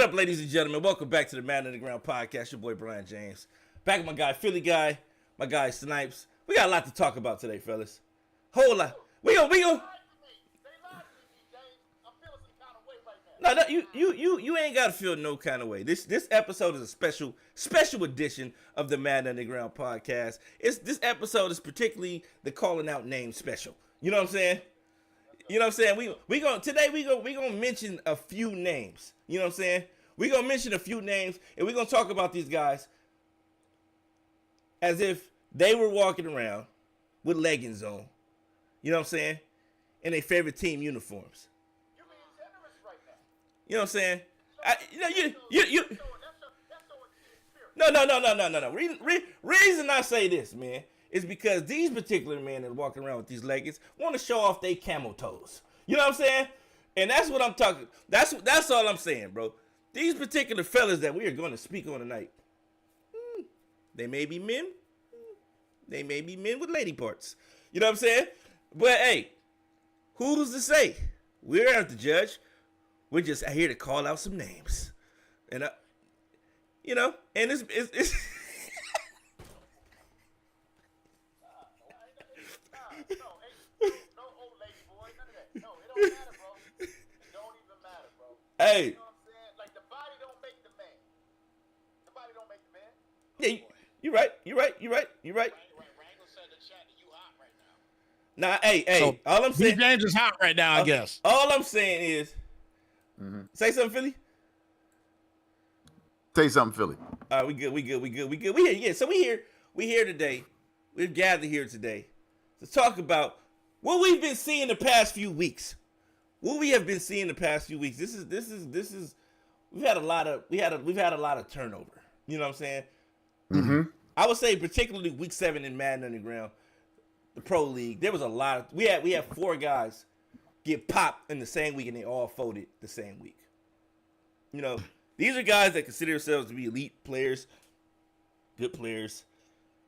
What up, ladies and gentlemen? Welcome back to the Maddn Underground podcast. Your boy Brian James. Back with my guy Philly Guy, my guy Snipes. We got a lot to talk about today, fellas. Whole lot. We go. No, you ain't gotta feel no kind of way. This episode is a special edition of the Maddn Underground podcast. This episode is particularly the calling out name special. You know what I'm saying? We gonna mention a few names. You know what I'm saying? We gonna mention a few names, and we gonna talk about these guys as if they were walking around with leggings on. You know what I'm saying? In their favorite team uniforms. You're being generous right now. You know what I'm saying? No. Reason I say this, man, is because these particular men that are walking around with these leggings want to show off their camel toes. You know what I'm saying? And that's what I'm talking. That's all I'm saying, bro. These particular fellas that we are going to speak on tonight, they may be men. They may be men with lady parts. You know what I'm saying? But hey, who's to say? We're not the judge. We're just here to call out some names, and and it's No old lady boy, none of that. No, it don't matter, bro. It don't even matter, bro. Hey. You know what I'm saying? Like, the body don't make the man. The body don't make the man. Yeah, you're right. Rango said in the chat that you hot right now. Nah, hey, So, all I'm saying, James is hot right now, I guess. all I'm saying is, say something, Philly. Say something, Philly. All right, we good. We here, yeah. So we here today. We've gathered here today to talk about what we've been seeing the past few weeks. What we have been seeing the past few weeks. This is. We've had a lot of turnover. You know what I'm saying? Mm-hmm. I would say particularly week 7 in Maddn Underground, the Pro League. There was a lot of we had 4 guys get popped in the same week, and they all folded the same week. You know, these are guys that consider themselves to be elite players, good players,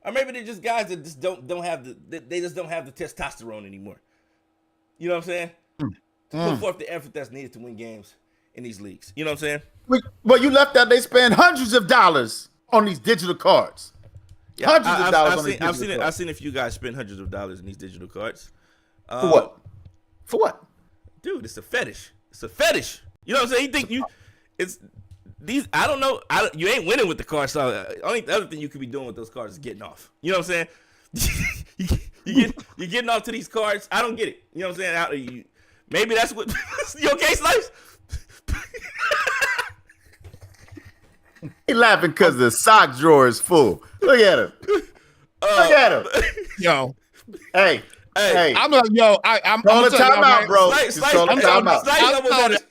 or maybe they're just guys that just don't have they just don't have the testosterone anymore. You know what I'm saying? To put forth the effort that's needed to win games in these leagues. You know what I'm saying? Well, you left out they spend hundreds of dollars on these digital cards. Yeah, Hundreds of dollars on these digital cards. I've seen a few guys spend hundreds of dollars in these digital cards. For what? For what? Dude, it's a fetish. You know what I'm saying? You think it's these? I don't know. You ain't winning with the cards. So only the other thing you could be doing with those cards is getting off. You know what I'm saying? you're getting off to these cards. I don't get it. You know what I'm saying? Maybe that's what. You okay, Slice? He laughing because the sock drawer is full. Look at him. Look at him. Yo, Hey. I'm Call the timeout, bro. Slice, Just call the timeout. I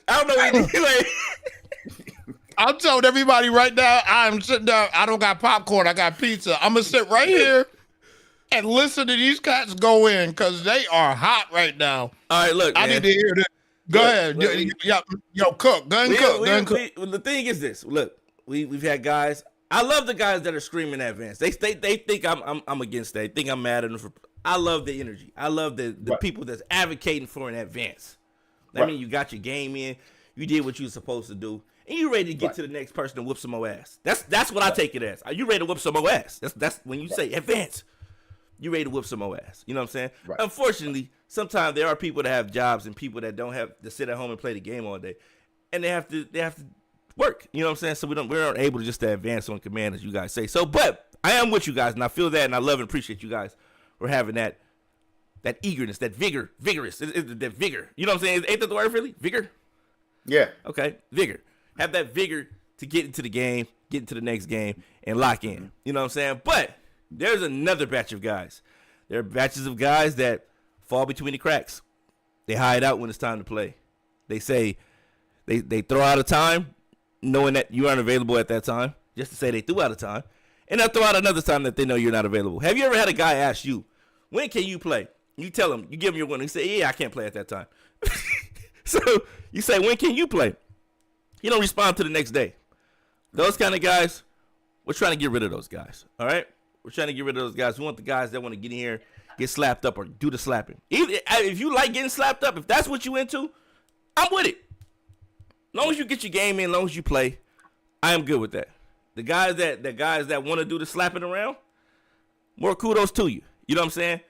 don't know what he like. I'm telling everybody right now, I'm sitting down. I don't got popcorn. I got pizza. I'm going to sit right here and listen to these cats go in because they are hot right now. All right, look, I man. need to hear this. Go ahead. Yo, cook. Go and cook. The thing is this. Look, we've had guys. I love the guys that are screaming advance. They think I'm against that. They think I'm mad at them. I love the energy. I love the people that's advocating for an advance. I mean, you got your game in. You did what you were supposed to do. And you ready to get to the next person and whip some more ass. That's what I take it as. Are you ready to whip some more ass? That's when you say advance. You ready to whip some more ass. You know what I'm saying? Right. Unfortunately, sometimes there are people that have jobs and people that don't have to sit at home and play the game all day. And they have to work. You know what I'm saying? So we aren't able to just advance on command, as you guys say. So, but I am with you guys, and I feel that, and I love and appreciate you guys for having that eagerness, that vigorous, that vigor. You know what I'm saying? Ain't that the word, really? Vigor? Yeah. Okay, vigor. Have that vigor to get into the game, get into the next game, and lock in. You know what I'm saying? But there's another batch of guys. There are batches of guys that fall between the cracks. They hide out when it's time to play. They say they throw out a time, knowing that you aren't available at that time, just to say they threw out a time, and they'll throw out another time that they know you're not available. Have you ever had a guy ask you, when can you play? You tell him, you give him your window. He say, yeah, I can't play at that time. So you say, when can you play? He don't respond to the next day. Those kind of guys, we're trying to get rid of those guys, all right? We're trying to get rid of those guys. We want the guys that want to get in here, get slapped up, or do the slapping. If you like getting slapped up, if that's what you into, I'm with it. long as you get your game in, long as you play, I am good with that. The guys that want to do the slapping around, more kudos to you. You know what I'm saying?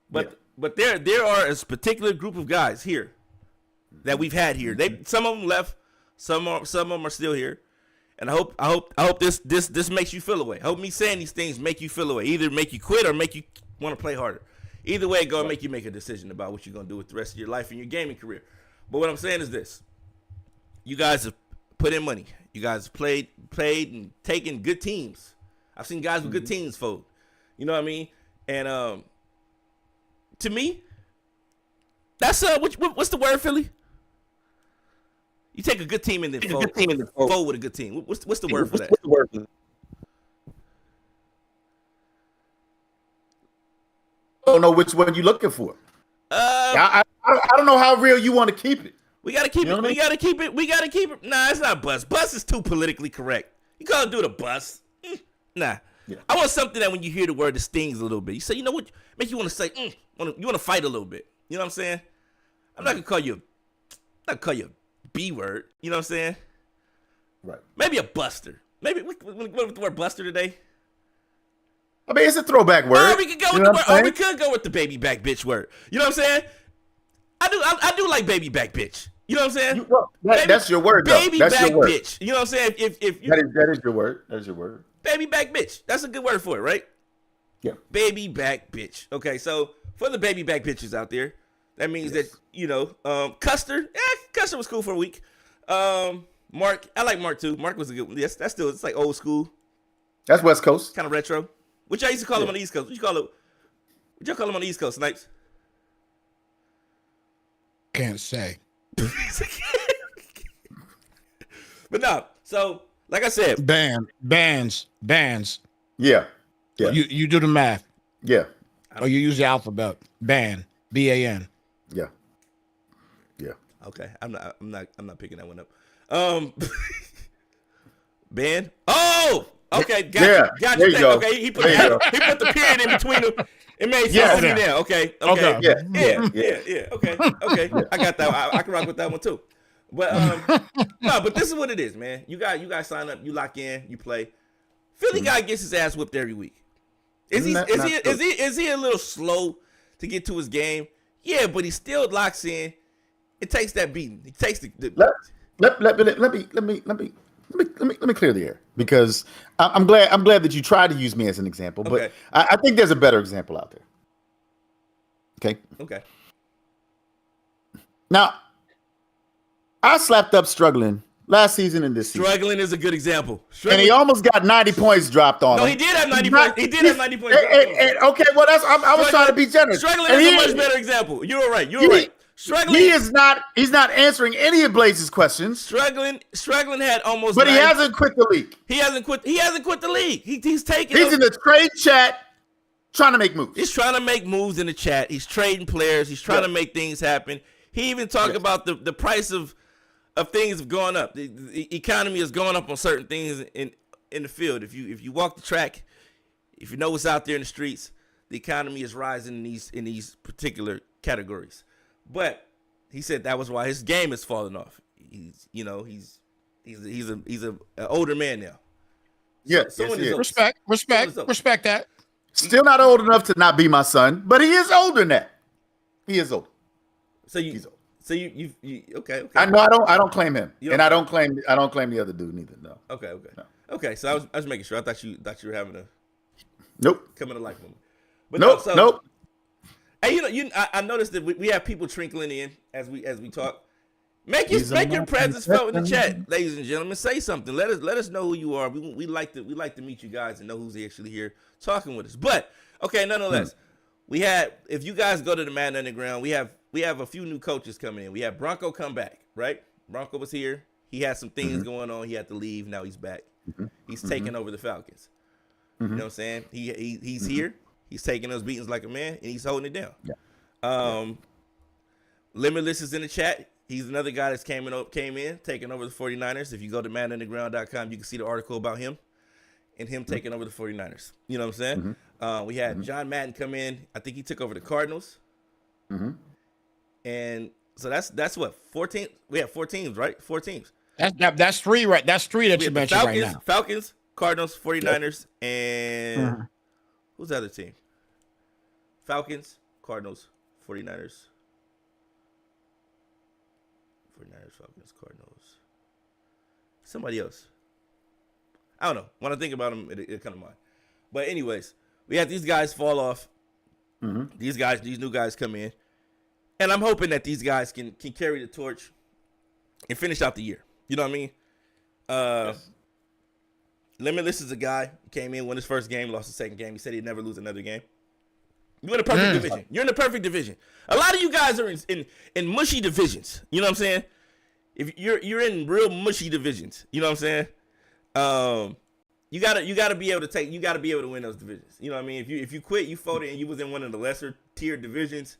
But there are a particular group of guys here that we've had here. Some of them left, some of them are still here. And I hope this makes you feel away. I hope me saying these things make you feel away. Either make you quit or make you want to play harder. Either way, go and make you make a decision about what you're gonna do with the rest of your life and your gaming career. But what I'm saying is this: you guys have put in money. You guys have played and taken good teams. I've seen guys with good teams fold. You know what I mean? And to me, that's what's the word, Philly? You take a good team and then fold with a good team. What's the word for that? What's the word for that? I don't know which one you're looking for. I don't know how real you want to keep it. We gotta keep it. We gotta keep it. We gotta keep it. Nah, it's not bust. Bust is too politically correct. You gotta do the bust. Nah. Yeah. I want something that when you hear the word, it stings a little bit. You say, you know what, make you want to say, you want to fight a little bit. You know what I'm saying? I'm not gonna call you a B word. You know what I'm saying? Right. Maybe a buster. Maybe we went with the word buster today. I mean, it's a throwback word. Or we could go with the word. Or we could go with the baby back bitch word. You know what I'm saying? I do like baby back bitch. You know what I'm saying? That's your word, though. Baby that's back your word. bitch. You know what I'm saying? If you, that is your word. That is your word. Baby back bitch. That's a good word for it, right? Yeah. Baby back bitch. Okay, so for the baby back bitches out there, that means that, you know, Custer. Custer was cool for a week. Mark, I like Mark too. Mark was a good one. Yes, that's still, it's like old school. That's West Coast. Kind of retro. What y'all used to call him on the East Coast? What y'all call him on the East Coast, Snipes? Can't say. But no, so like I said, Bands. Yeah. You do the math. Yeah. Or you use the alphabet. Ban. BAN. Yeah. Okay, I'm not picking that one up. Ben. Oh, okay, got you. There you go. Okay, he put the period in between them. It made sense to me now. Okay. Yeah. Okay. I got that. I can rock with that one too. But no, but this is what it is, man. You guys sign up, you lock in, you play. Philly guy gets his ass whipped every week. Is he a little slow to get to his game? Yeah, but he still locks in. It takes that beating. It takes the Let me clear the air, because I'm glad that you tried to use me as an example, but Okay. I think there's a better example out there. Okay. Now, I slapped up Struggling last season and this season. Struggling is a good example. And he almost got 90 points dropped on him. No, he did have 90 points. He did have 90 points. Okay, well, I was trying to be generous. Struggling And is a much better example. You were right. Struggling. He's not answering any of Blaze's questions. Struggling had almost. But he hasn't quit the league. He hasn't quit the league. He's taking. He's in the trade chat trying to make moves. He's trying to make moves in the chat. He's trading players. He's trying to make things happen. He even talked about the price of things have gone up. The economy has gone up on certain things in the field. If you walk the track, if you know what's out there in the streets, the economy is rising in these particular categories. But he said that was why his game is falling off. He's an older man now. Yes, Respect that. Still not old enough to not be my son, but he is older than that. He is older. He's old. So you okay. I know I don't claim him, and I don't claim the other dude neither. No. Okay. No. Okay. So I was making sure. I thought you were having a coming to life moment. But nope. Hey, I noticed that we have people trickling in as we talk. Make your presence felt in the chat, ladies and gentlemen. Say something. Let us know who you are. We like to meet you guys and know who's actually here talking with us. But okay, nonetheless, if you guys go to the Maddn Underground, we have a few new coaches coming in. We have Bronco come back, right? Bronco was here. He had some things going on. He had to leave. Now he's back. He's taking over the Falcons. You know what I'm saying? He's here. He's taking those beatings like a man, and he's holding it down. Yeah. Limitless is in the chat. He's another guy that's came in, taking over the 49ers. If you go to maddnunderground.com, you can see the article about him and him taking over the 49ers. You know what I'm saying? We had John Maddn come in. I think he took over the Cardinals. And so that's what, 14? We have 4 teams, right? 4 teams. That's three, right? That's three that We you have the mentioned Falcons, right now. Falcons, Cardinals, 49ers, and who's the other team? Falcons, Cardinals, 49ers. 49ers, Falcons, Cardinals. Somebody else. I don't know. When I think about them, it comes to mind. But anyways, we had these guys fall off. These new guys come in. And I'm hoping that these guys can carry the torch and finish out the year. You know what I mean? Yes. Limitless is a guy who came in, won his first game, lost the second game. He said he'd never lose another game. You're in a perfect division. You're in the perfect division. A lot of you guys are in mushy divisions. You know what I'm saying? If you're in real mushy divisions. You know what I'm saying? You gotta be able to win those divisions. You know what I mean? If you quit, you folded, and you was in one of the lesser tier divisions,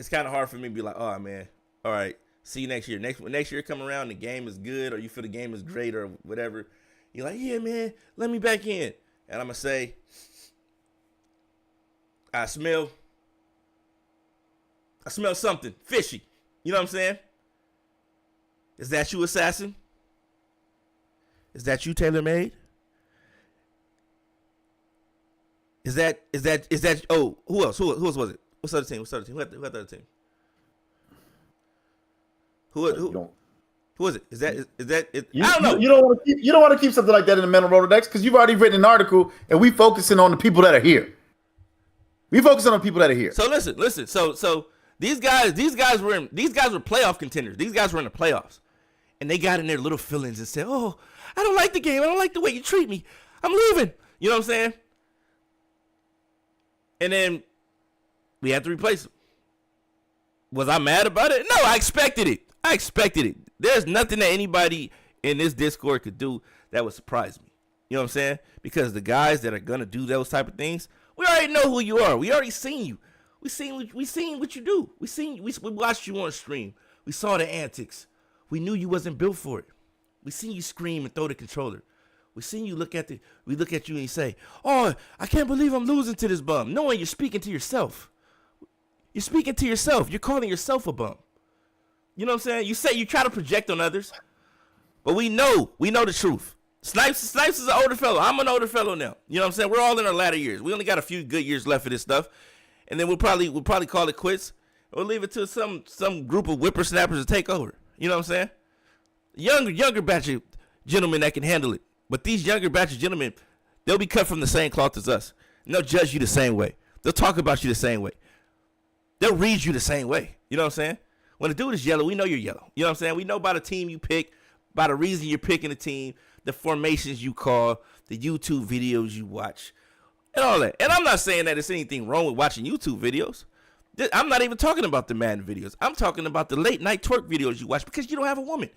it's kind of hard for me to be like, oh man, all right, see you next year. Next year come around, the game is good, or you feel the game is great, or whatever. You're like, yeah, man, let me back in, and I'm gonna say, I smell something fishy. You know what I'm saying? Is that you, Assassin? Is that you, Taylor Made? Is that? Oh, who else? Who else was it? What's the other team? Who had the other team? Who was it? Is that? I don't know. You don't want to keep something like that in the mental Rolodex because you've already written an article, and we focusing on the people that are here. We focusing on people that are here. So listen. So these guys were playoff contenders. These guys were in the playoffs, and they got in their little feelings and said, "Oh, I don't like the game. I don't like the way you treat me. I'm leaving." You know what I'm saying? And then we had to replace him. Was I mad about it? No, I expected it. There's nothing that anybody in this Discord could do that would surprise me. You know what I'm saying? Because the guys that are gonna do those type of things, we already know who you are. We already seen you. We seen what you do. We watched you on stream. We saw the antics. We knew you wasn't built for it. We seen you scream and throw the controller. We seen you look at you and you say, "Oh, I can't believe I'm losing to this bum." Knowing you're speaking to yourself. You're speaking to yourself. You're calling yourself a bum. You know what I'm saying? You try to project on others, but we know the truth. Snipes is an older fellow. I'm an older fellow now. You know what I'm saying? We're all in our latter years. We only got a few good years left of this stuff, and then we'll probably call it quits. We'll leave it to some group of whippersnappers to take over. You know what I'm saying? Younger batch of gentlemen that can handle it. But these younger batch of gentlemen, they'll be cut from the same cloth as us. And they'll judge you the same way. They'll talk about you the same way. They'll read you the same way. You know what I'm saying? When a dude is yellow, we know you're yellow. You know what I'm saying? We know by the team you pick, by the reason you're picking the team, the formations you call, the YouTube videos you watch, and all that. And I'm not saying that there's anything wrong with watching YouTube videos. I'm not even talking about the Maddn videos. I'm talking about the late night twerk videos you watch because you don't have a woman.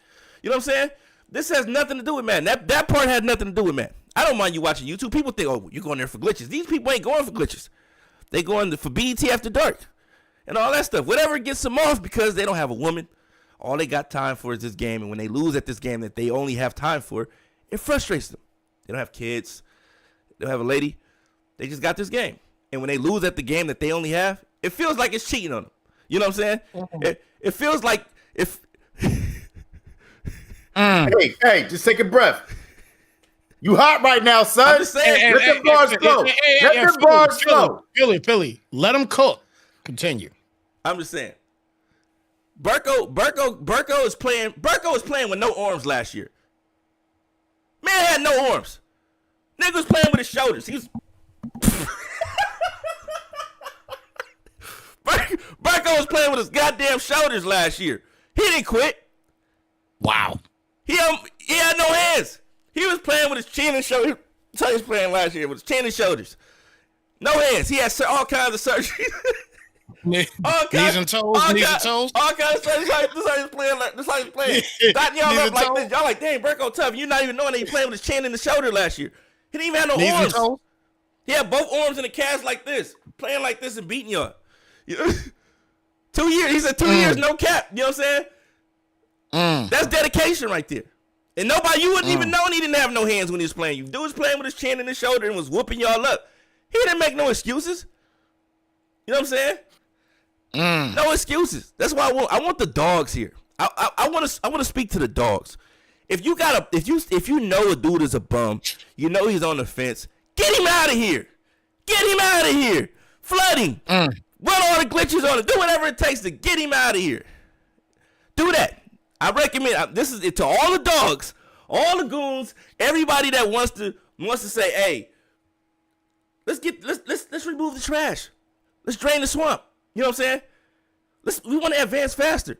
You know what I'm saying? This has nothing to do with Maddn. That part had nothing to do with Maddn. I don't mind you watching YouTube. People think, oh, you're going there for glitches. These people ain't going for glitches. They going for BET After Dark and all that stuff. Whatever gets them off because they don't have a woman. All they got time for is this game. And when they lose at this game that they only have time for, it frustrates them. They don't have kids. They don't have a lady. They just got this game. And when they lose at the game that they only have, it feels like it's cheating on them. You know what I'm saying? Mm-hmm. It feels like if... Hey, just take a breath. You hot right now, son. I'm just saying, let the bars flow. Let the bars flow. Philly, let them cook. Continue. I'm just saying. Burko is playing with no arms last year. Man had no arms. Nigga was playing with his shoulders. He was Burko was playing with his goddamn shoulders last year. He didn't quit. Wow. He had no hands. He was playing with his chin and shoulders. That's how he was playing last year, with his chin and shoulders. No hands. He had all kinds of surgery. Knees and toes. All kinds of surgery. This how he was playing. This how he was playing. Dotting y'all up like this. Y'all like, dang, Burko tough. You're not even knowing that he playing with his chin and the shoulder last year. He didn't even have no arms. He had both arms in the cast like this, playing like this and beating y'all. 2 years. He said 2 years, no cap. You know what I'm saying? That's dedication right there. And you wouldn't even know he didn't have no hands when he was playing. You dude was playing with his chin and his shoulder and was whooping y'all up. He didn't make no excuses. You know what I'm saying? No excuses. That's why I want the dogs here. I want to speak to the dogs. If you know a dude is a bum, you know he's on the fence. Get him out of here. Get him out of here. Flood him. Run all the glitches on it. Do whatever it takes to get him out of here. Do that. I recommend. This is it to all the dogs, all the goons, everybody that wants to say, hey, let's remove the trash. Let's drain the swamp. You know what I'm saying? We want to advance faster.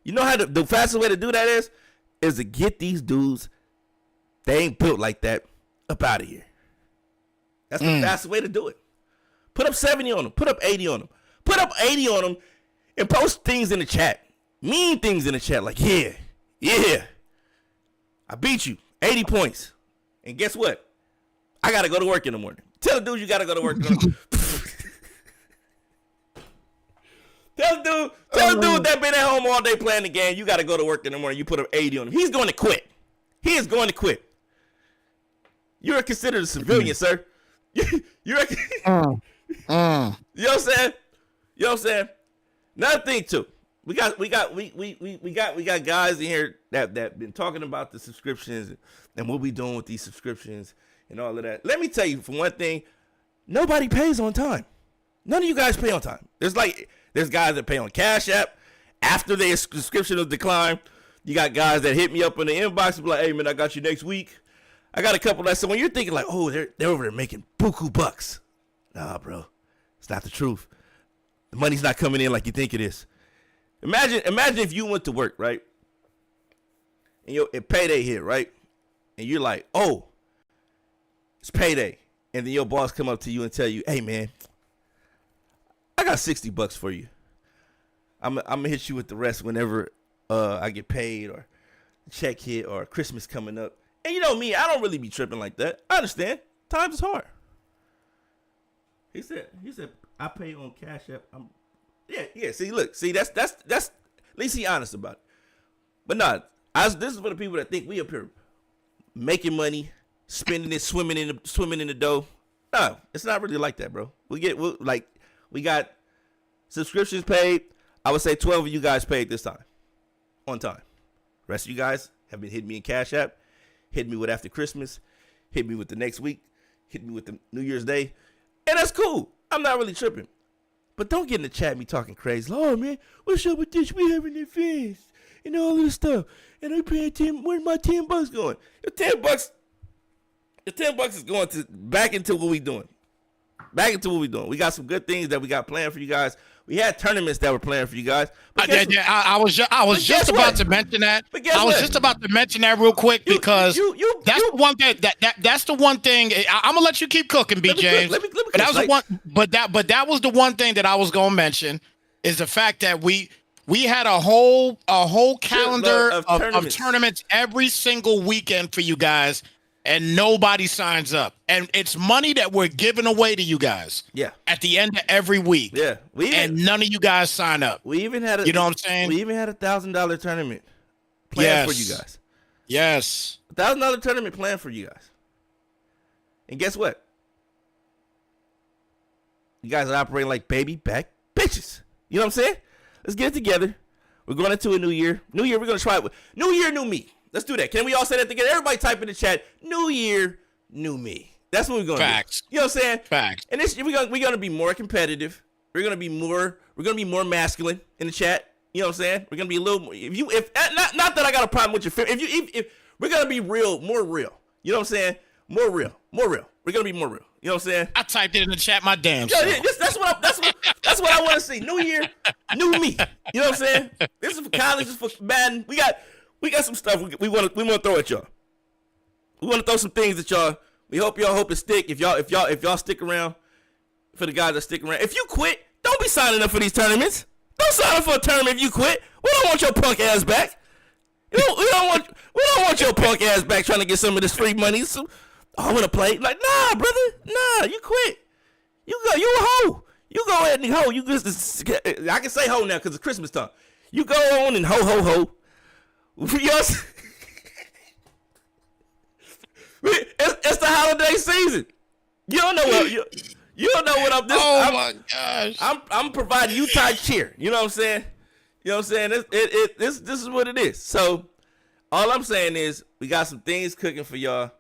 You know how the fastest way to do that is to get these dudes, they ain't built like that, up out of here. That's the fastest way to do it. Put up 70 on them. Put up 80 on them. Put up 80 on them and post things in the chat. Mean things in the chat like, yeah, I beat you, 80 points. And guess what? I got to go to work in the morning. Tell the dude you got to go to work in the morning. Tell the dude that been at home all day playing the game, you got to go to work in the morning. You put up 80 on him. He's going to quit. He is going to quit. You're considered a civilian, sir. You're you know what I'm saying? You know what I'm saying? Another thing too. We got guys in here that been talking about the subscriptions and what we doing with these subscriptions and all of that. Let me tell you, for one thing, nobody pays on time. None of you guys pay on time. There's guys that pay on Cash App after their subscription was declined. You got guys that hit me up in the inbox and be like, hey, man, I got you next week. I got a couple that, so when you're thinking like, oh, they're over there making buku bucks. Nah, bro. It's not the truth. The money's not coming in like you think it is. Imagine if you went to work, right? And payday hit, right? And you're like, oh, it's payday. And then your boss come up to you and tell you, hey, man, I got $60 for you. I'm gonna hit you with the rest whenever I get paid or check hit or Christmas coming up. And you know me, I don't really be tripping like that. I understand. Times is hard. He said, I pay on Cash App. Yeah. See, that's at least he honest about it. But nah, this is for the people that think we up here making money, spending it, swimming in the dough. No, it's not really like that, bro. We got subscriptions paid. I would say 12 of you guys paid this time, on time. Rest of you guys have been hitting me in Cash App, hit me with after Christmas, hit me with the next week, hit me with the New Year's Day, and that's cool. I'm not really tripping. But don't get in the chat me talking crazy. Oh, man, what's up with this? We having events and all this stuff. And I paying 10. Where's my $10 going? Your $10 is going back into what we doing. We got some good things that we got planned for you guys. We had tournaments that were planned for you guys. I was just about to mention that. I was just about to mention that real quick because that's the one thing that's the one thing. I'm gonna let you keep cooking, B. James. But that was the one thing that I was gonna mention is the fact that we had a whole calendar of tournaments every single weekend for you guys. And nobody signs up. And it's money that we're giving away to you guys. Yeah. At the end of every week. Yeah. And none of you guys sign up. We even had you know what I'm saying? We even had $1,000 tournament planned for you guys. Yes. $1,000 tournament planned for you guys. And guess what? You guys are operating like baby back bitches. You know what I'm saying? Let's get it together. We're going into a new year. New year, we're going to try it with new year, new me. Let's do that. Can we all say that together? Everybody type in the chat. New year, new me. That's what we're going to do. Facts. You know what I'm saying? Facts. And this we're going to be more competitive. We're going to be more masculine in the chat. You know what I'm saying? We're going to be a little more not that I got a problem with your family. If we're going to be more real. You know what I'm saying? More real. We're going to be more real. You know what I'm saying? I typed it in the chat my damn self. Yeah, that's what I want to see. New year, new me. You know what I'm saying? This is for college, this is for Maddn. We got some stuff we want to throw at y'all. We want to throw some things at y'all. We hope it stick. If y'all stick around, for the guys that stick around. If you quit, don't be signing up for these tournaments. Don't sign up for a tournament if you quit. We don't want your punk ass back. We don't want your punk ass back trying to get some of this free money. So I want to play. Like, nah, brother. Nah, you quit. You a hoe. You go ahead and hoe. I can say hoe now because it's Christmas time. You go on and ho. It's the holiday season. You don't know what I'm. My gosh! I'm providing you type cheer. You know what I'm saying? You know what I'm saying? This is what it is. So all I'm saying is we got some things cooking for y'all.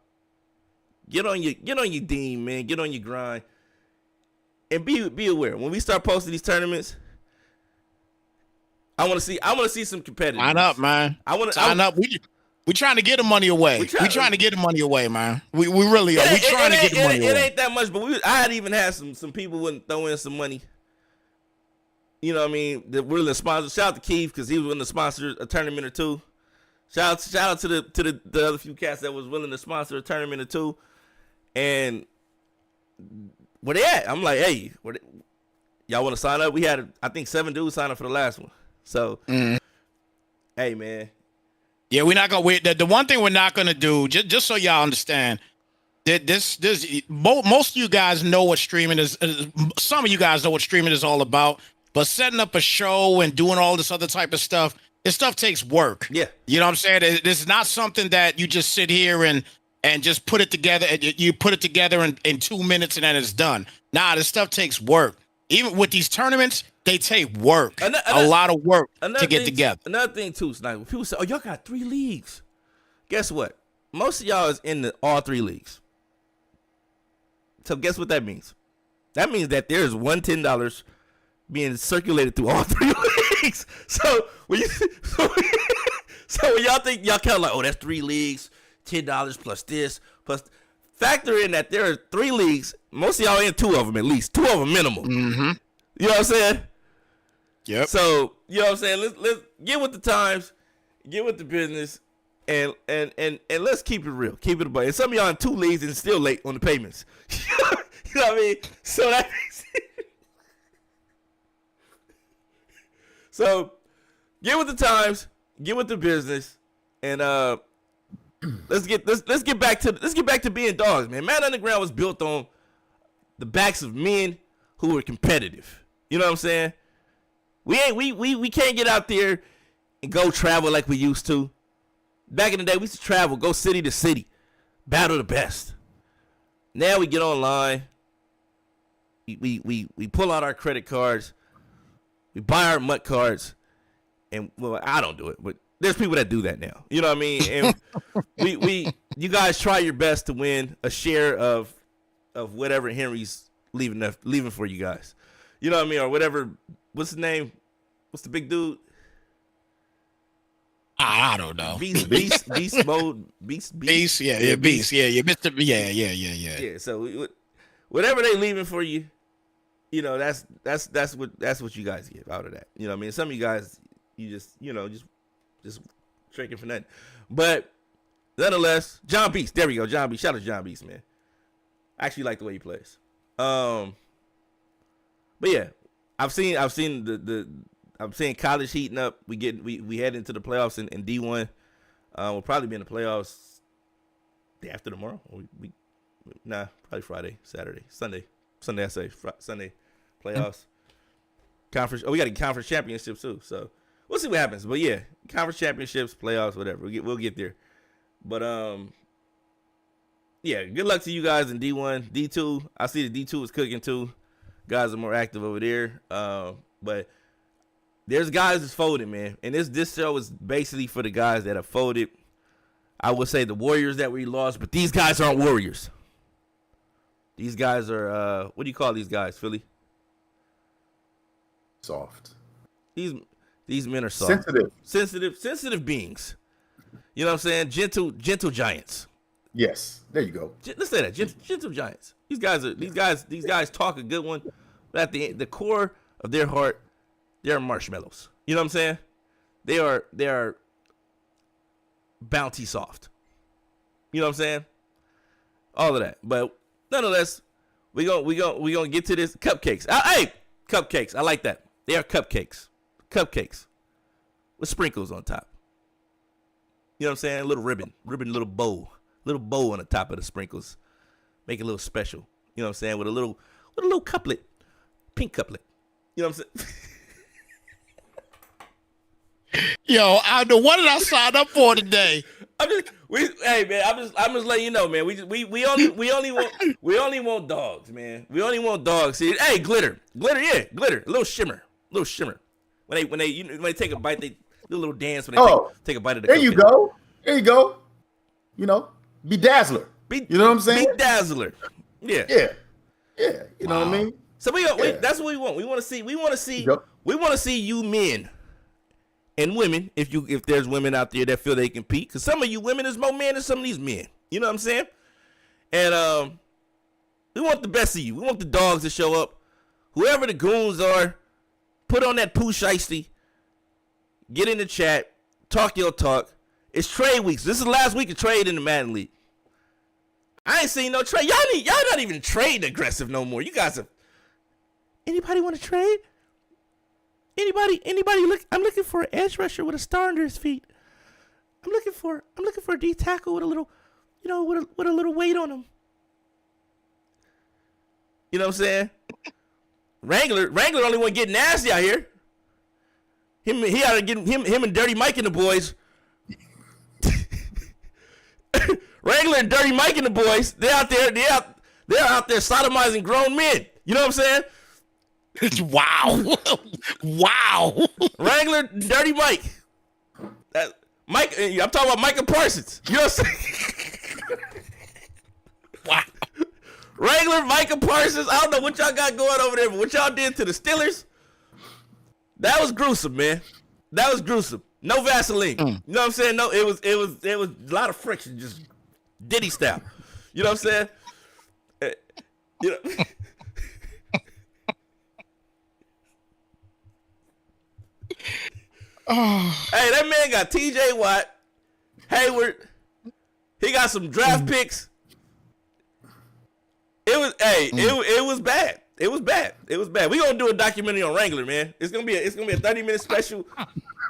Get on your Dean, man. Get on your grind. And be aware. When we start posting these tournaments, I want to see some competitors. Sign up, man. Sign up. We trying to get the money away. We trying to get the money away, man. We really are. We trying to get the money away. It ain't that much, but I had even had some people wouldn't throw in some money. You know what I mean? That we're willing to sponsor. Shout out to Keith because he was willing to sponsor a tournament or two. Shout out to the other few cats that was willing to sponsor a tournament or two. And where they at? I'm like, hey, y'all want to sign up? We had, I think, 7 dudes sign up for the last one. So, hey, man. Yeah, we're not gonna. The one thing we're not gonna do, just so y'all understand, that most of you guys know what streaming is. Some of you guys know what streaming is all about. But setting up a show and doing all this other type of stuff, this stuff takes work. Yeah, you know what I'm saying. It's not something that you just sit here and just put it together. You put it together in 2 minutes and then it's done. Nah, this stuff takes work. Even with these tournaments, they take work. A lot of work to get together. Another thing too, Sniper. People say, "Oh, y'all got 3 leagues." Guess what? Most of y'all is in all 3 leagues. So guess what that means? That means that there is $110 being circulated through all 3 leagues. So when y'all think y'all count like, oh, that's 3 leagues, $10 plus this plus. Factor in that there are 3 leagues. Most of y'all in 2 of them at least. 2 of them minimum. Mm-hmm. You know what I'm saying? Yep. So you know what I'm saying. Let's get with the times, get with the business, and let's keep it real. Keep it above. And some of y'all in 2 leagues and still late on the payments. You know what I mean? So that makes it. So get with the times, get with the business, and let's get back to being dogs, man. Maddn Underground was built on the backs of men who were competitive. You know what I'm saying? We can't get out there and go travel like we used to. Back in the day, we used to travel, go city to city, battle the best. Now we get online. We pull out our credit cards, we buy our MUT cards, and well, I don't do it, but there's people that do that now. You know what I mean? And you guys try your best to win a share of whatever Henry's leaving for you guys. You know what I mean? Or whatever. What's his name? What's the big dude? I don't know. Beast mode. Beast. Yeah, Beast. Yeah, Mr. Yeah. Yeah. So whatever they leaving for you, you know, that's what you guys give out of that. You know what I mean? Some of you guys, you just drinking for nothing. But nonetheless, John Beast. There we go. John Beast. Shout out to John Beast, man. I actually like the way he plays. But yeah, I've seen I'm seeing college heating up. We head into the playoffs in D1. We'll probably be in the playoffs day after tomorrow. Probably Friday, Saturday, Sunday. I say Sunday playoffs. Conference. Oh, we got a conference championship too. So we'll see what happens. But yeah, conference championships, playoffs, whatever. We'll get there. But yeah, good luck to you guys in D1, D2. I see the D2 is cooking too. Guys are more active over there. But there's guys that's folded, man. And this show is basically for the guys that have folded. I would say the Warriors that we lost, but these guys aren't Warriors. These guys are what do you call these guys, Philly? Soft. These men are soft. Sensitive beings. You know what I'm saying? Gentle giants. Yes, there you go. Let's say that gentle giants. These guys talk a good one, but at the core of their heart, they're marshmallows. You know what I'm saying? They are bounty soft. You know what I'm saying? All of that, but nonetheless, we gonna get to this cupcakes. Hey, cupcakes. I like that. They are cupcakes. Cupcakes with sprinkles on top. You know what I'm saying? A little ribbon, little bow on the top of the sprinkles. Make it a little special. You know what I'm saying? With a little couplet, pink couplet. You know what I'm saying? Yo, what did I sign up for today? I'm just letting you know, man. We only want dogs, man. We only want dogs. See, hey, glitter, yeah, glitter, a little shimmer. when they take a bite, they do a little dance when they take a bite of the there you cupcake. go. There you go. You know, be Dazzler. You know what I'm saying? Be Dazzler. Yeah. Yeah. Yeah. You know what I mean? So that's what we want. We want to see you men and women, if there's women out there that feel they compete, because some of you women is more men than some of these men. You know what I'm saying? And we want the best of you. We want the dogs to show up. Whoever the goons are, put on that poo shiesty. Get in the chat. Talk your talk. It's trade weeks. This is the last week of trade in the Maddn League. I ain't seen no trade. Y'all not even trading aggressive no more. You guys are. Anybody want to trade? Anybody look? I'm looking for an edge rusher with a star under his feet. I'm looking for a D tackle with a little, with a little weight on him. You know what I'm saying? Wrangler only one getting nasty out here. He ought to get him and Dirty Mike and the boys. Wrangler and Dirty Mike and the boys, they're out there sodomizing grown men. You know what I'm saying? Wow. Wrangler, Dirty Mike. Mike, I'm talking about Micah Parsons. You know what I'm saying? Wow. Wrangler, Micah Parsons. I don't know what y'all got going over there, but what y'all did to the Steelers, that was gruesome, man. That was gruesome. No Vaseline. You know what I'm saying? No, it was a lot of friction, just Diddy style. You know what I'm saying? You know. Hey, that man got T.J. Watt, Hayward. He got some draft picks. It was bad. It was bad. We gonna do a documentary on Wrangler, man. It's gonna be a 30-minute special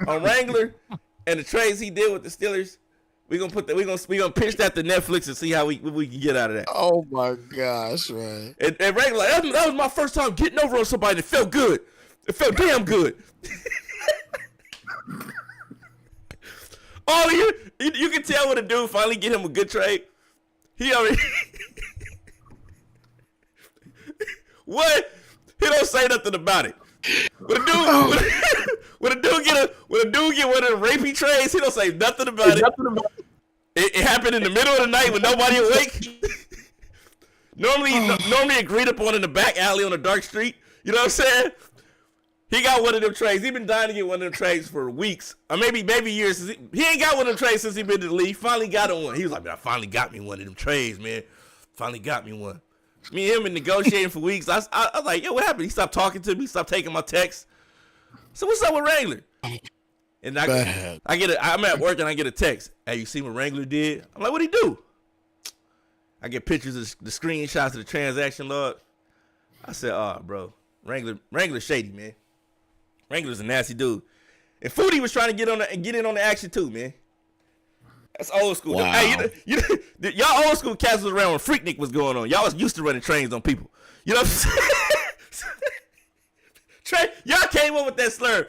on Wrangler and the trades he did with the Steelers. We gonna pitch that to Netflix and see how we can get out of that. Oh my gosh, man. And Wrangler, that was my first time getting over on somebody that felt good. It felt damn good. Oh, you can tell when a dude finally get him a good trade. He already what? He don't say nothing about it. When a dude get one of the rapey trades, he don't say nothing about it. It happened in the middle of the night when nobody awake. Normally agreed upon in the back alley on a dark street. You know what I'm saying? He got one of them trades. He been dying to get one of them trades for weeks, or maybe years. He ain't got one of them trades since he been to the league. Finally got him one. He was like, man, I finally got me one of them trades, man. Finally got me one. Me and him been negotiating for weeks. I was like, yo, what happened? He stopped talking to me. He stopped taking my texts. So what's up with Wrangler? And I'm at work and I get a text. Hey, you see what Wrangler did? I'm like, what'd he do? I get pictures of the screenshots of the transaction log. I said, bro, Wrangler shady, man. Wrangler's a nasty dude. And Foodie was trying to get in on the action too, man. That's old school. Wow. Hey, y'all old school cats was around when Freaknik was going on. Y'all was used to running trains on people. You know what I'm saying? Y'all came up with that slur.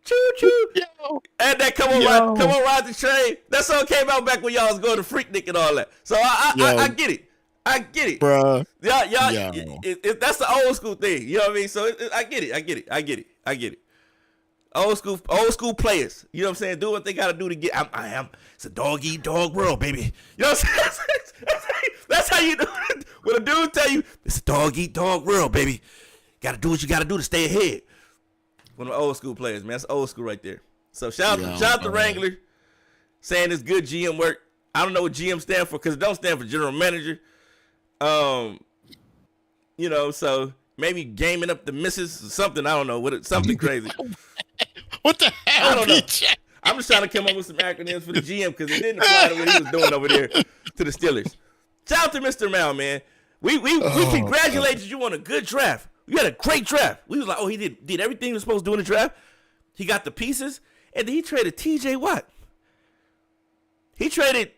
Choo choo. Yo. And that come on ride the train. That song came out back when y'all was going to Freaknik and all that. So I get it. I get it. Bruh. Y'all, that's the old school thing. You know what I mean? So I get it. Old school players. You know what I'm saying? Do what they gotta do to get. It's a dog eat dog world, baby. You know what I'm saying? That's how you do it. When a dude tell you it's a dog eat dog world, baby, gotta do what you gotta do to stay ahead. One of the old school players, man. That's old school right there. So shout out to Wrangler, saying it's good GM work. I don't know what GM stand for because it don't stand for general manager. So maybe gaming up the misses or something. I don't know something crazy. What the hell? I don't know. I'm just trying to come up with some acronyms for the GM because it didn't apply to what he was doing over there to the Steelers. Shout out to Mr. Mal, man. We congratulated you on a good draft. You had a great draft. We was like, oh, he did everything he was supposed to do in the draft. He got the pieces, and then he traded T.J. Watt. He traded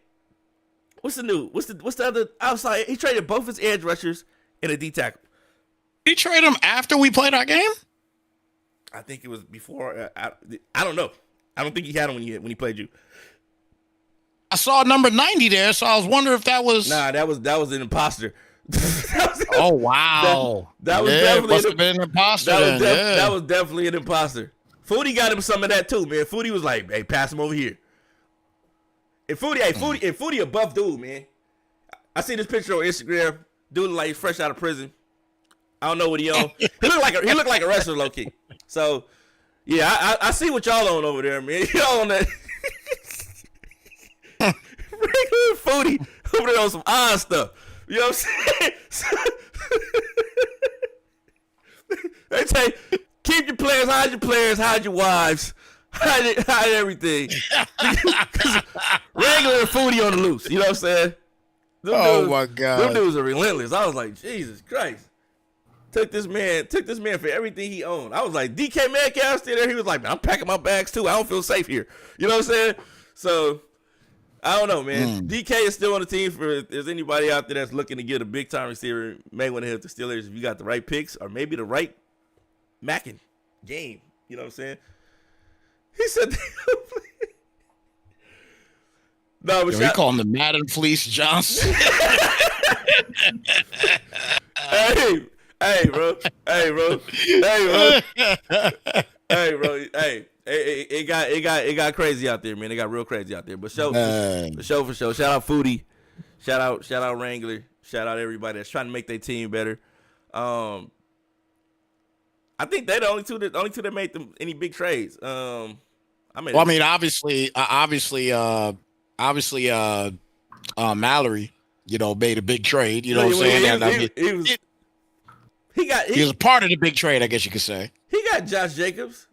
what's the other outside? He traded both his edge rushers and a D tackle. He traded him after we played our game? I think it was before. I don't know. I don't think he had him when he played you. I saw number 90 there, so I was wondering if that was. Nah, that was an imposter. Oh wow, that was definitely must have been an imposter. That was definitely an imposter Foodie got him some of that too, man. Foodie was like, hey, pass him over here. And Foodie a buff dude, man. I see this picture on Instagram. Dude like he's fresh out of prison. I don't know what he on. He looked like a wrestler, low key. So, yeah, I see what y'all on over there, man. Y'all on that regular Foodie over there on some odd stuff. You know what I'm saying? They say, keep your players, hide your wives, hide everything. Regular Foodie on the loose. You know what I'm saying? My God. Them dudes are relentless. I was like, Jesus Christ. Took this man for everything he owned. I was like, DK Metcalf still there. He was like, man, I'm packing my bags too. I don't feel safe here. You know what I'm saying? So, I don't know, man. DK is still on the team. For if there's anybody out there that's looking to get a big time receiver, may want to hit the Steelers if you got the right picks or maybe the right Maddn game. You know what I'm saying? He said, no, but we call him the Maddn Fleece Johnson. Hey, bro. It got crazy out there, man. It got real crazy out there. But for sure. Shout out Foodie. Shout out Wrangler. Shout out everybody that's trying to make their team better. I think they're the only two that made them any big trades. Obviously, Mallory, made a big trade. You know what I'm saying? He was a part of the big trade, I guess you could say. He got Josh Jacobs.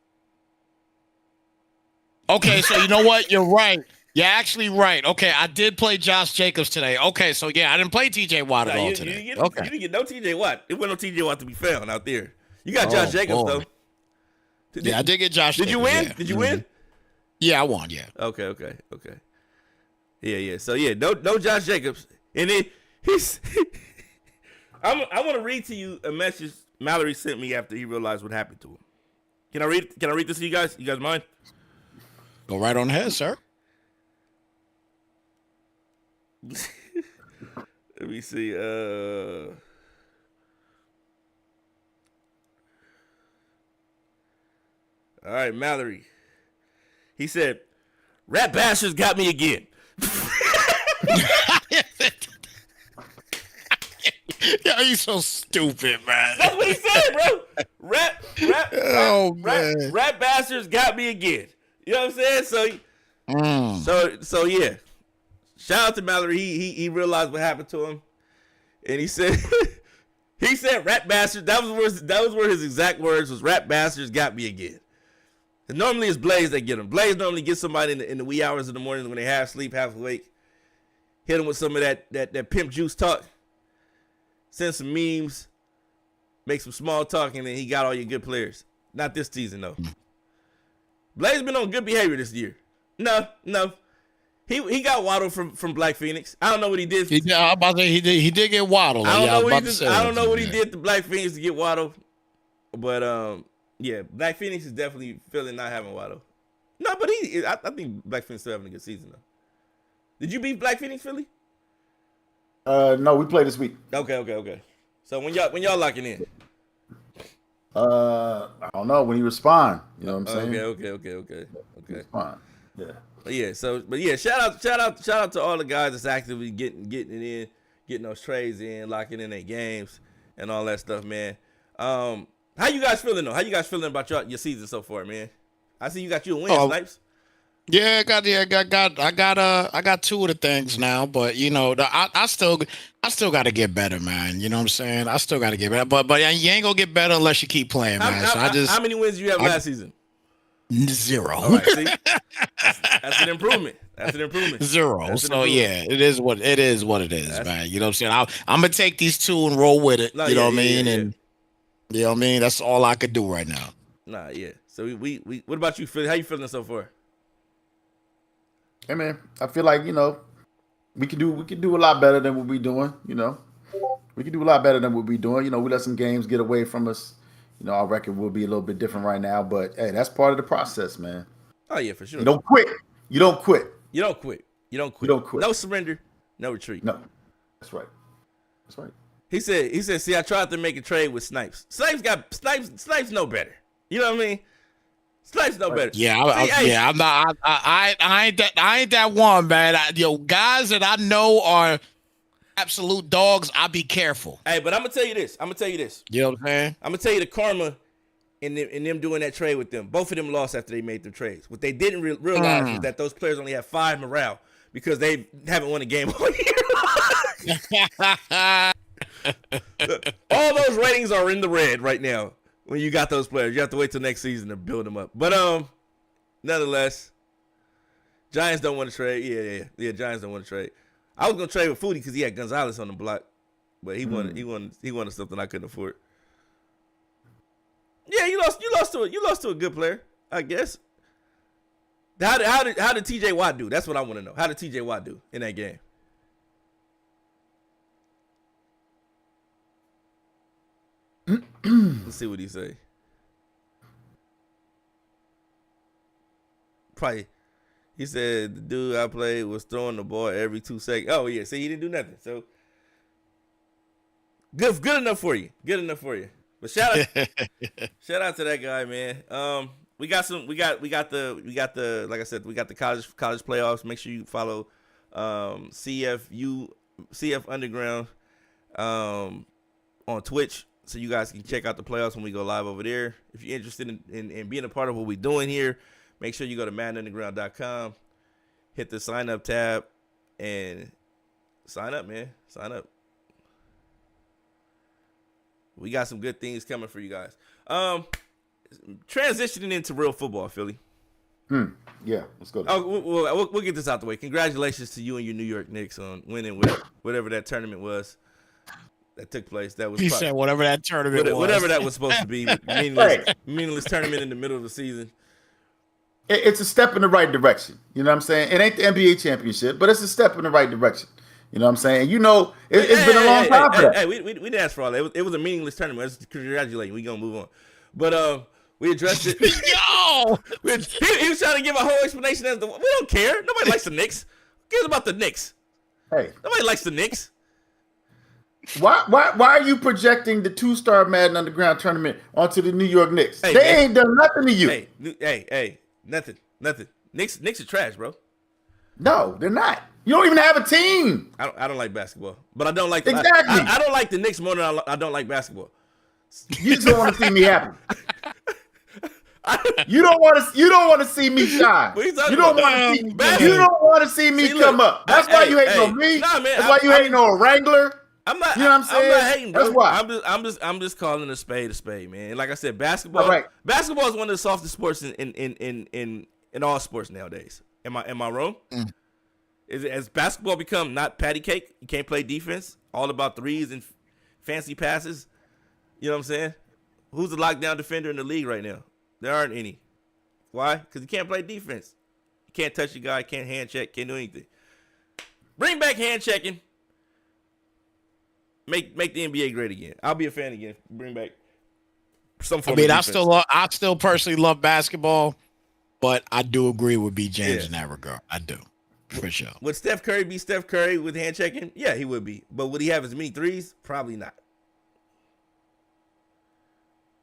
Okay, so you know what? You're right. You're actually right. Okay, I did play Josh Jacobs today. Okay, so yeah, I didn't play TJ Watt at all today. You didn't get no TJ Watt. It wasn't no TJ Watt to be found out there. You got Josh Jacobs, though. I did get Josh Jacobs. Did you win? Yeah. Did you win? Yeah, I won, yeah. Okay. Yeah. So, yeah, no Josh Jacobs. And then he's I want to read to you a message Mallory sent me after he realized what happened to him. Can I read this to you guys? You guys mind? Go right on ahead, sir. Let me see. All right, Mallory. He said, "Rat bastards got me again." Yeah, you so stupid, man. That's what he said, bro. Rat bastards got me again. You know what I'm saying? So yeah. Shout out to Mallory. He realized what happened to him, and he said rat bastards. That was where his exact words was. Rat bastards got me again. And normally it's Blaze that get him. Blaze normally gets somebody in the wee hours of the morning when they half sleep, half awake. Hit him with some of that pimp juice talk. Send some memes. Make some small talk, and then he got all your good players. Not this season, though. Blaze been on good behavior this year. No. He got Waddle from Black Phoenix. I don't know what he did. I'm about to say he did get Waddle. I don't know what he did to Black Phoenix to get Waddle. But yeah, Black Phoenix is definitely feeling not having Waddle. No, but I think Black Phoenix still having a good season though. Did you beat Black Phoenix, Philly? No, we play this week. Okay. So when y'all locking in? I don't know when he respond. You know what I'm saying? Okay. Respond. Yeah. But yeah, shout out to all the guys that's actively getting it in, getting those trades in, locking in their games and all that stuff, man. How you guys feeling though? How you guys feeling about your season so far, man? I see you got you a win, Snipes. Yeah, I got two of the things now, but I still got to get better, man. You know what I'm saying? I still got to get better, but you ain't gonna get better unless you keep playing, man. How many wins did you have last season? 0. All right, see? That's an improvement. 0. So yeah, it is what it is, man. You know what I'm saying? I'm gonna take these two and roll with it. You know what I mean? And you know what I mean? That's all I could do right now. Nah, yeah. So we what about you, Phil? How you feeling so far? Hey man, I feel like we can do a lot better than what we doing. We can do a lot better than what we doing. We let some games get away from us. Our record will be a little bit different right now, but hey, that's part of the process, man. Oh yeah, for sure. You don't quit. You don't quit. No surrender, no retreat. No, that's right. He said, see, I tried to make a trade with Snipes. Snipes know better. You know what I mean? Snipes know better. Yeah, See, hey, I'm not. I ain't that one, man. Guys that I know are absolute dogs. I be careful. Hey, but I'm gonna tell you this. You know what I'm saying? I'm gonna tell you the karma in them doing that trade with them. Both of them lost after they made the trades. What they didn't realize was that those players only have 5 morale because they haven't won a game all year. All those ratings are in the red right now. When you got those players, you have to wait till next season to build them up. But nonetheless, Giants don't want to trade. Yeah. Giants don't want to trade. I was gonna trade with Foodie because he had Gonzalez on the block, but he wanted something I couldn't afford. Yeah, you lost to a good player, I guess. How did TJ Watt do? That's what I want to know. How did TJ Watt do in that game? Let's see what he say. Probably, he said the dude I played was throwing the ball every 2 seconds. Oh yeah, see he didn't do nothing. So good enough for you. Good enough for you. But shout out to that guy, man. We got the like I said, we got the college playoffs. Make sure you follow CF Underground on Twitch, so you guys can check out the playoffs when we go live over there. If you're interested in being a part of what we're doing here, make sure you go to MaddnUnderground.com, hit the sign up tab, and sign up, man. Sign up. We got some good things coming for you guys. Transitioning into real football, Philly. Yeah, let's go. We'll get this out the way. Congratulations to you and your New York Knicks on winning whatever that tournament was that took place. That was He said whatever that tournament was. Whatever that was supposed to be. Meaningless tournament in the middle of the season. It's a step in the right direction. You know what I'm saying? It ain't the NBA championship, but it's a step in the right direction. You know what I'm saying? And it's been a long time for that. Hey, we didn't ask for all that. It was a meaningless tournament. Let's congratulate you. We're going to move on. But we addressed it. Yo! He was trying to give a whole explanation as to, we don't care. Nobody likes the Knicks. Who cares about the Knicks? Hey. Nobody likes the Knicks. Why are you projecting the 2-star Maddn Underground tournament onto the New York Knicks? Hey, they man. ain't done nothing to you. Hey, nothing. Knicks are trash, bro. No, they're not. You don't even have a team. I don't like basketball, but I don't like exactly. I don't like the Knicks more than I don't like basketball. You just don't want to see me happy. You don't want to see me shine. You don't want to see me come up. That's why you hating on me. Nah, man, That's why you hating on a Wrangler. I'm not. You know what I'm saying? I'm not hating, bro. That's why. I'm just calling a spade, man. Like I said, basketball. Right. Basketball is one of the softest sports in all sports nowadays. Am I wrong? Has basketball become not patty cake? You can't play defense. All about threes and fancy passes. You know what I'm saying? Who's the lockdown defender in the league right now? There aren't any. Why? Because you can't play defense. You can't touch the guy. Can't hand check. Can't do anything. Bring back hand checking. Make the NBA great again. I'll be a fan again. Bring back some form of defense. I still personally love basketball, but I do agree with B. James in that regard. I do, for sure. Would Steph Curry be Steph Curry with hand checking? Yeah, he would be. But would he have as many threes? Probably not.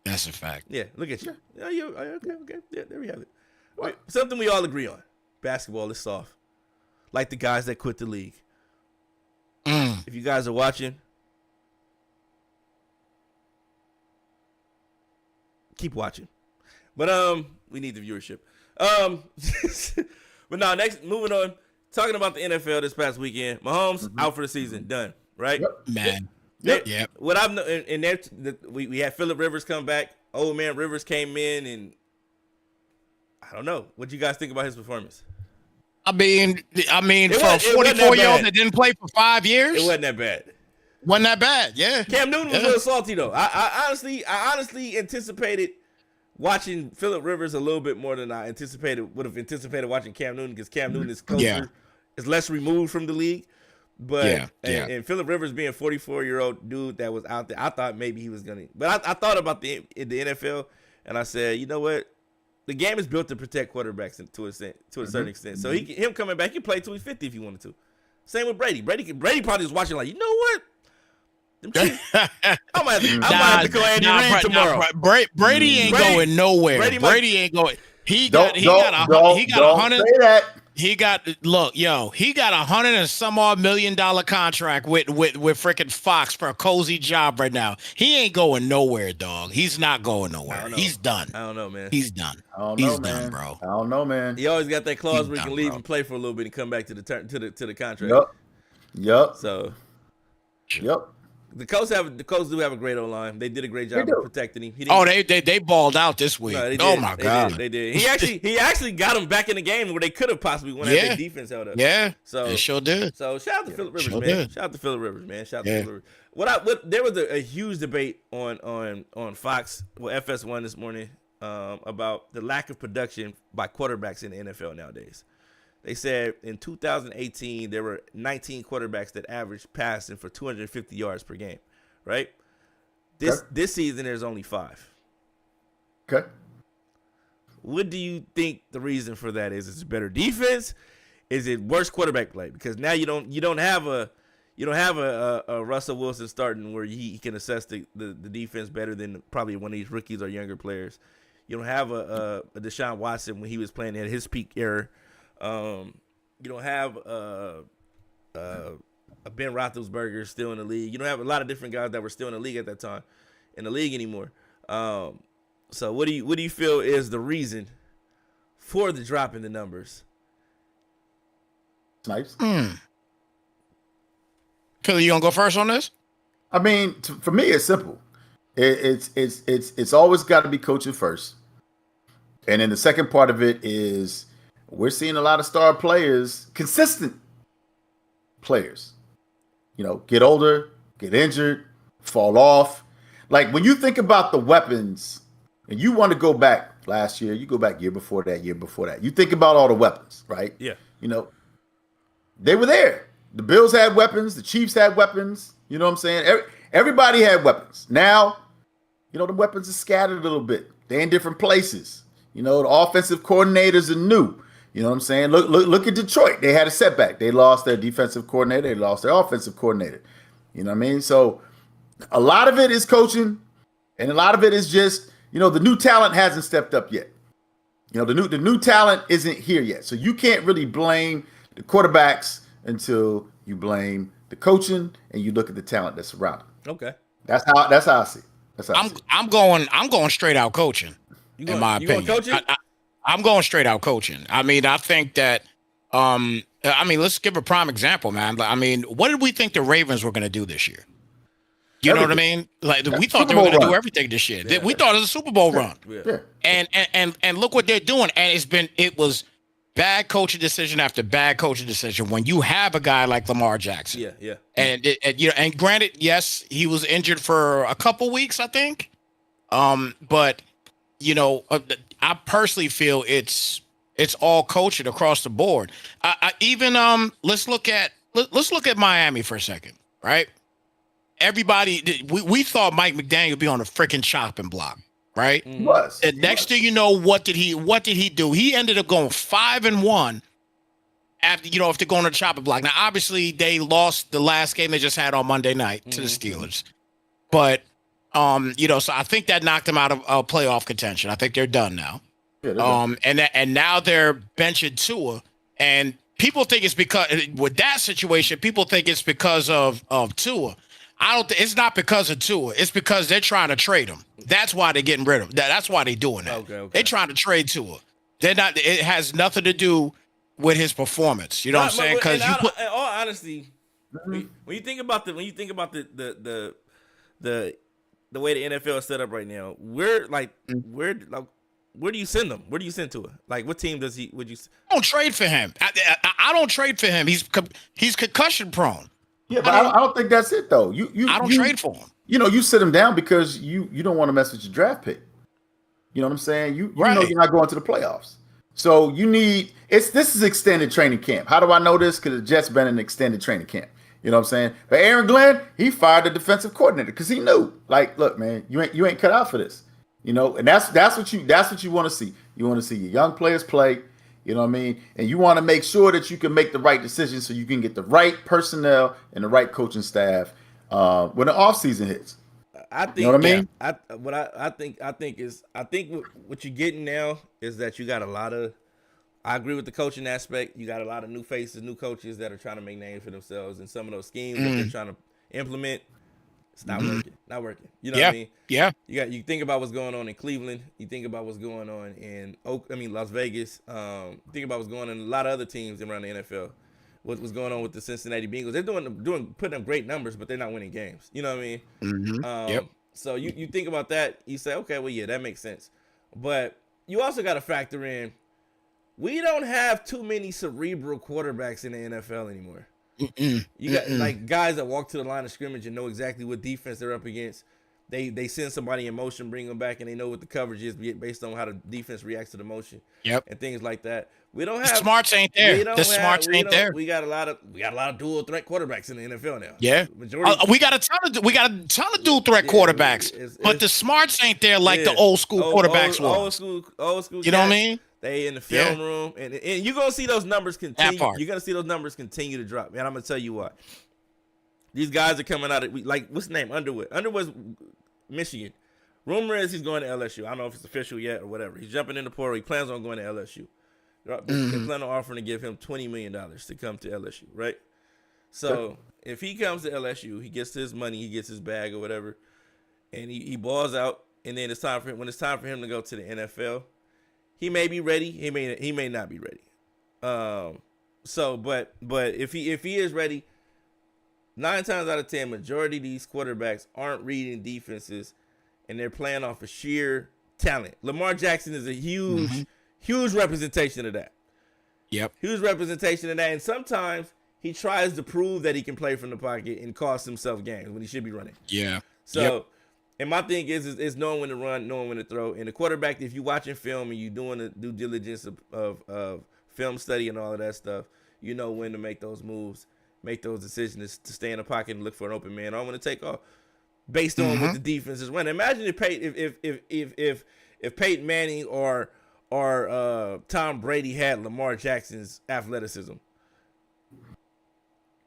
That's a fact. Yeah, look at you. Okay. Yeah, there we have it. Wait, something we all agree on. Basketball is soft. Like the guys that quit the league. If you guys are watching, keep watching. But we need the viewership. But now moving on, talking about the NFL this past weekend. Mahomes out for the season, done. Right? Yep. Man. Yep. What I've in there, we had Phillip Rivers come back. Old man Rivers came in, and I don't know. What do you guys think about his performance? I mean, for a 44-year-old that didn't play for 5 years, it wasn't that bad. Wasn't that bad? Yeah. Cam Newton was a little salty though. I honestly anticipated watching Phillip Rivers a little bit more than I would have anticipated watching Cam Newton, because Cam Newton is closer, is less removed from the league. But and Phillip Rivers being a 44-year-old dude that was out there, I thought maybe he was gonna. But I thought about the NFL, and I said, you know what, the game is built to protect quarterbacks to a certain extent. So him coming back, he can play till he's 50 if he wanted to. Same with Brady. Brady probably was watching like, you know what, I might have to go Andy Reid tomorrow. Brady ain't going nowhere. Brady ain't going. He Don't got he got a don't he got don't 100. say that. He got he got $100 and some odd $1 million contract with freaking Fox for a cozy job right now. He ain't going nowhere, dog. He's not going nowhere. He's done. I don't know, man. He's done. I don't He's know, done, man. bro. I don't know, man. He always got that clause He's where he done, can leave bro. and play for a little bit and come back to the contract. Yep. So Yep. the Colts do have a great O-line. They did a great job do. of protecting him. He didn't, They balled out this week. no, they Oh did. my They God. did. He actually got him back in the game where they could have possibly won. Yeah. Their defense held up. Yeah. So They sure did. So shout out to Phillip Rivers, Sure man. did. Shout out to Phillip Rivers, man. Shout out Yeah. to Phillip Rivers. There was a huge debate on Fox, FS1 this morning, about the lack of production by quarterbacks in the NFL nowadays. They said in 2018 there were 19 quarterbacks that averaged passing for 250 yards per game, right? This season there's only 5. Okay. What do you think the reason for that is? Is it better defense? Is it worse quarterback play? Because now you don't have a Russell Wilson starting where he can assess the defense better than probably one of these rookies or younger players. You don't have a Deshaun Watson when he was playing at his peak era. You don't have a Ben Roethlisberger still in the league. You don't have a lot of different guys that were still in the league at that time in the league anymore. So what do you feel is the reason for the drop in the numbers? Snipes. Philly, you gonna go first on this? I mean, for me, it's simple. It's always got to be coaching first, and then the second part of it is we're seeing a lot of star players, consistent players, get older, get injured, fall off. Like when you think about the weapons, and you want to go back last year, you go back year before that. You think about all the weapons, right? Yeah. They were there. The Bills had weapons. The Chiefs had weapons. You know what I'm saying? Everybody had weapons. Now, the weapons are scattered a little bit. They're in different places. The offensive coordinators are new. You know what I'm saying? Look at Detroit. They had a setback. They lost their defensive coordinator. They lost their offensive coordinator. You know what I mean? So a lot of it is coaching, and a lot of it is just, the new talent hasn't stepped up yet. The new talent isn't here yet. So you can't really blame the quarterbacks until you blame the coaching and you look at the talent that's around them. Okay. That's how I see it. I'm going straight out coaching. In my opinion, I'm going straight out coaching. I mean, I think that. Let's give a prime example, man. I mean, what did we think the Ravens were going to do this year? You know what I mean? Like we thought they were going to do everything this year. Yeah. We thought it was a Super Bowl run. Yeah. And look what they're doing. And it was bad coaching decision after bad coaching decision when you have a guy like Lamar Jackson. Yeah. And granted, yes, he was injured for a couple weeks, I think. But I personally feel it's all coaching across the board. Let's look at Miami for a second, right? Everybody, we thought Mike McDaniel would be on a freaking chopping block, right? He was. And next thing you know, what did he do? He ended up going 5-1 after going to the chopping block. Now, obviously, they lost the last game they just had on Monday night to the Steelers, but so I think that knocked them out of playoff contention. I think they're done now. Yeah, and now they're benching Tua, and people think it's because with that situation, people think it's because of Tua. I don't think it's not because of Tua. It's because they're trying to trade him. That's why they're getting rid of him. That's why they're doing that. Okay. They're trying to trade Tua. They're not. It has nothing to do with his performance. You know what I'm saying? Because in all honesty, when you think about the way the NFL is set up right now, where do you send them? Where do you send Tua? Like, what team would you? I don't trade for him. I don't trade for him. He's concussion prone. Yeah, but I don't think that's it though. I don't trade for him. You sit him down because you don't want to mess with your draft pick. You know what I'm saying? You know you're not going to the playoffs. So this is extended training camp. How do I know this? Because the Jets been in extended training camp. You know what I'm saying? But Aaron Glenn, he fired the defensive coordinator because he knew, like, look, man, you ain't cut out for this. And that's what you want to see. You want to see your young players play. You know what I mean? And you want to make sure that you can make the right decisions so you can get the right personnel and the right coaching staff when the offseason hits. I think You know what I mean? I think what you're getting now is that you got a lot of. I agree with the coaching aspect. You got a lot of new faces, new coaches that are trying to make names for themselves, and some of those schemes that they're trying to implement, it's not working. Not working. You know what I mean? Yeah. You think about what's going on in Cleveland. You think about what's going on in Las Vegas. Think about what's going on in a lot of other teams around the NFL. What's going on with the Cincinnati Bengals? They're putting up great numbers, but they're not winning games. You know what I mean? So you think about that. You say, okay, well, yeah, that makes sense. But you also got to factor in, we don't have too many cerebral quarterbacks in the NFL anymore. You got like guys that walk to the line of scrimmage and know exactly what defense they're up against. They send somebody in motion, bring them back, and they know what the coverage is based on how the defense reacts to the motion. And things like that. We don't have the smarts ain't there. The smarts ain't there. We got a lot of dual threat quarterbacks in the NFL now. Yeah, majority. We got a ton of dual threat quarterbacks, but the smarts ain't there like the old school quarterbacks were. Old school. You know what I mean? They in the film room, and you're gonna see those numbers continue. You're gonna see those numbers continue to drop, man. I'm gonna tell you what. These guys are coming out of like what's the name? Underwood. Underwood's Michigan. Rumor is he's going to LSU. I don't know if it's official yet or whatever. He's jumping in the portal. He plans on going to LSU. They plan on offering to give him $20 million to come to LSU, right? So if he comes to LSU, he gets his money, he gets his bag or whatever, and he balls out. And then when it's time for him to go to the NFL, he may be ready. He may not be ready. But if he is ready, 9 times out of 10, majority of these quarterbacks aren't reading defenses, and they're playing off of sheer talent. Lamar Jackson is a huge representation of that. Huge representation of that. And sometimes he tries to prove that he can play from the pocket and cost himself games when he should be running. And my thing is knowing when to run, knowing when to throw. And the quarterback, if you're watching film and you're doing the due diligence of film study and all of that stuff, you know when to make those moves, make those decisions to stay in the pocket and look for an open man. I want to take off based on what the defense is running. Imagine if Peyton Manning or Tom Brady had Lamar Jackson's athleticism.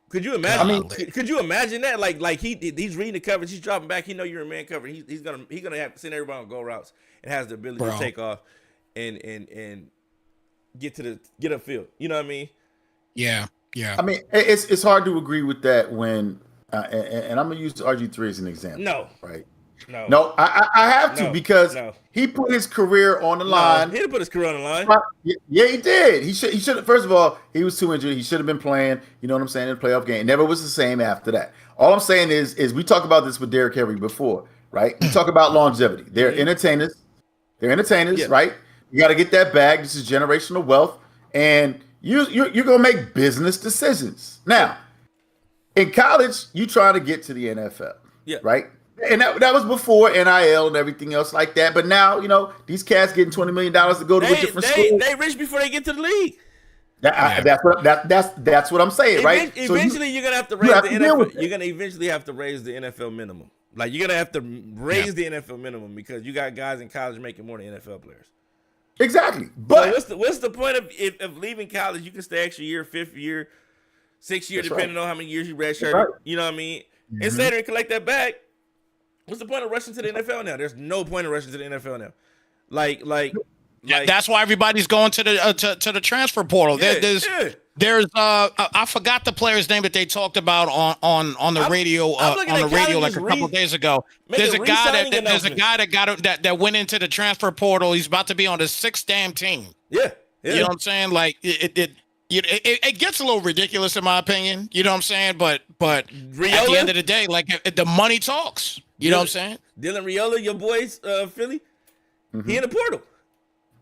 Could you imagine? Could you imagine that? Like he's reading the coverage, he's dropping back. He know you're a man cover. He's gonna have to send everybody on go routes and has the ability to take off and get upfield. You know what I mean? Yeah. I mean, it's hard to agree with that when, and I'm gonna use RG3 as an example. No, right? No, I have to because he put his career on the line. He didn't put his career on the line. Yeah, he did. He should. First of all, he was too injured. He should have been playing. You know what I'm saying? In a playoff game, it never was the same after that. All I'm saying is we talked about this with Derrick Henry before, right? We talk about longevity. They're entertainers. Right? You got to get that bag. This is generational wealth, and you're gonna make business decisions. Now, in college, you try to get to the NFL, right? And that was before NIL and everything else like that. But now, you know, these cats getting $20 million to go to a different school. They rich before they get to the league. That's what I'm saying, right? Eventually, you're gonna have to raise the NFL. You're gonna eventually have to raise the NFL minimum. Like you're gonna have to raise the NFL minimum because you got guys in college making more than NFL players. Exactly. But so what's the point of leaving college? You can stay extra year, 5th year, 6th year, depending on how many years you redshirt. Right. You know what I mean? And stay there and collect that back. What's the point of rushing to the NFL now? There's no point of rushing to the NFL now. Like that's why everybody's going to the transfer portal. There's I forgot the player's name that they talked about on the radio like a couple days ago. There's a guy that went into the transfer portal. He's about to be on the 6th damn team. Yeah. You know what I'm saying? Like it gets a little ridiculous in my opinion. You know what I'm saying? But at the end of the day, like the money talks. You know what I'm saying? Dylan Riola, your boys, Philly, he in the portal.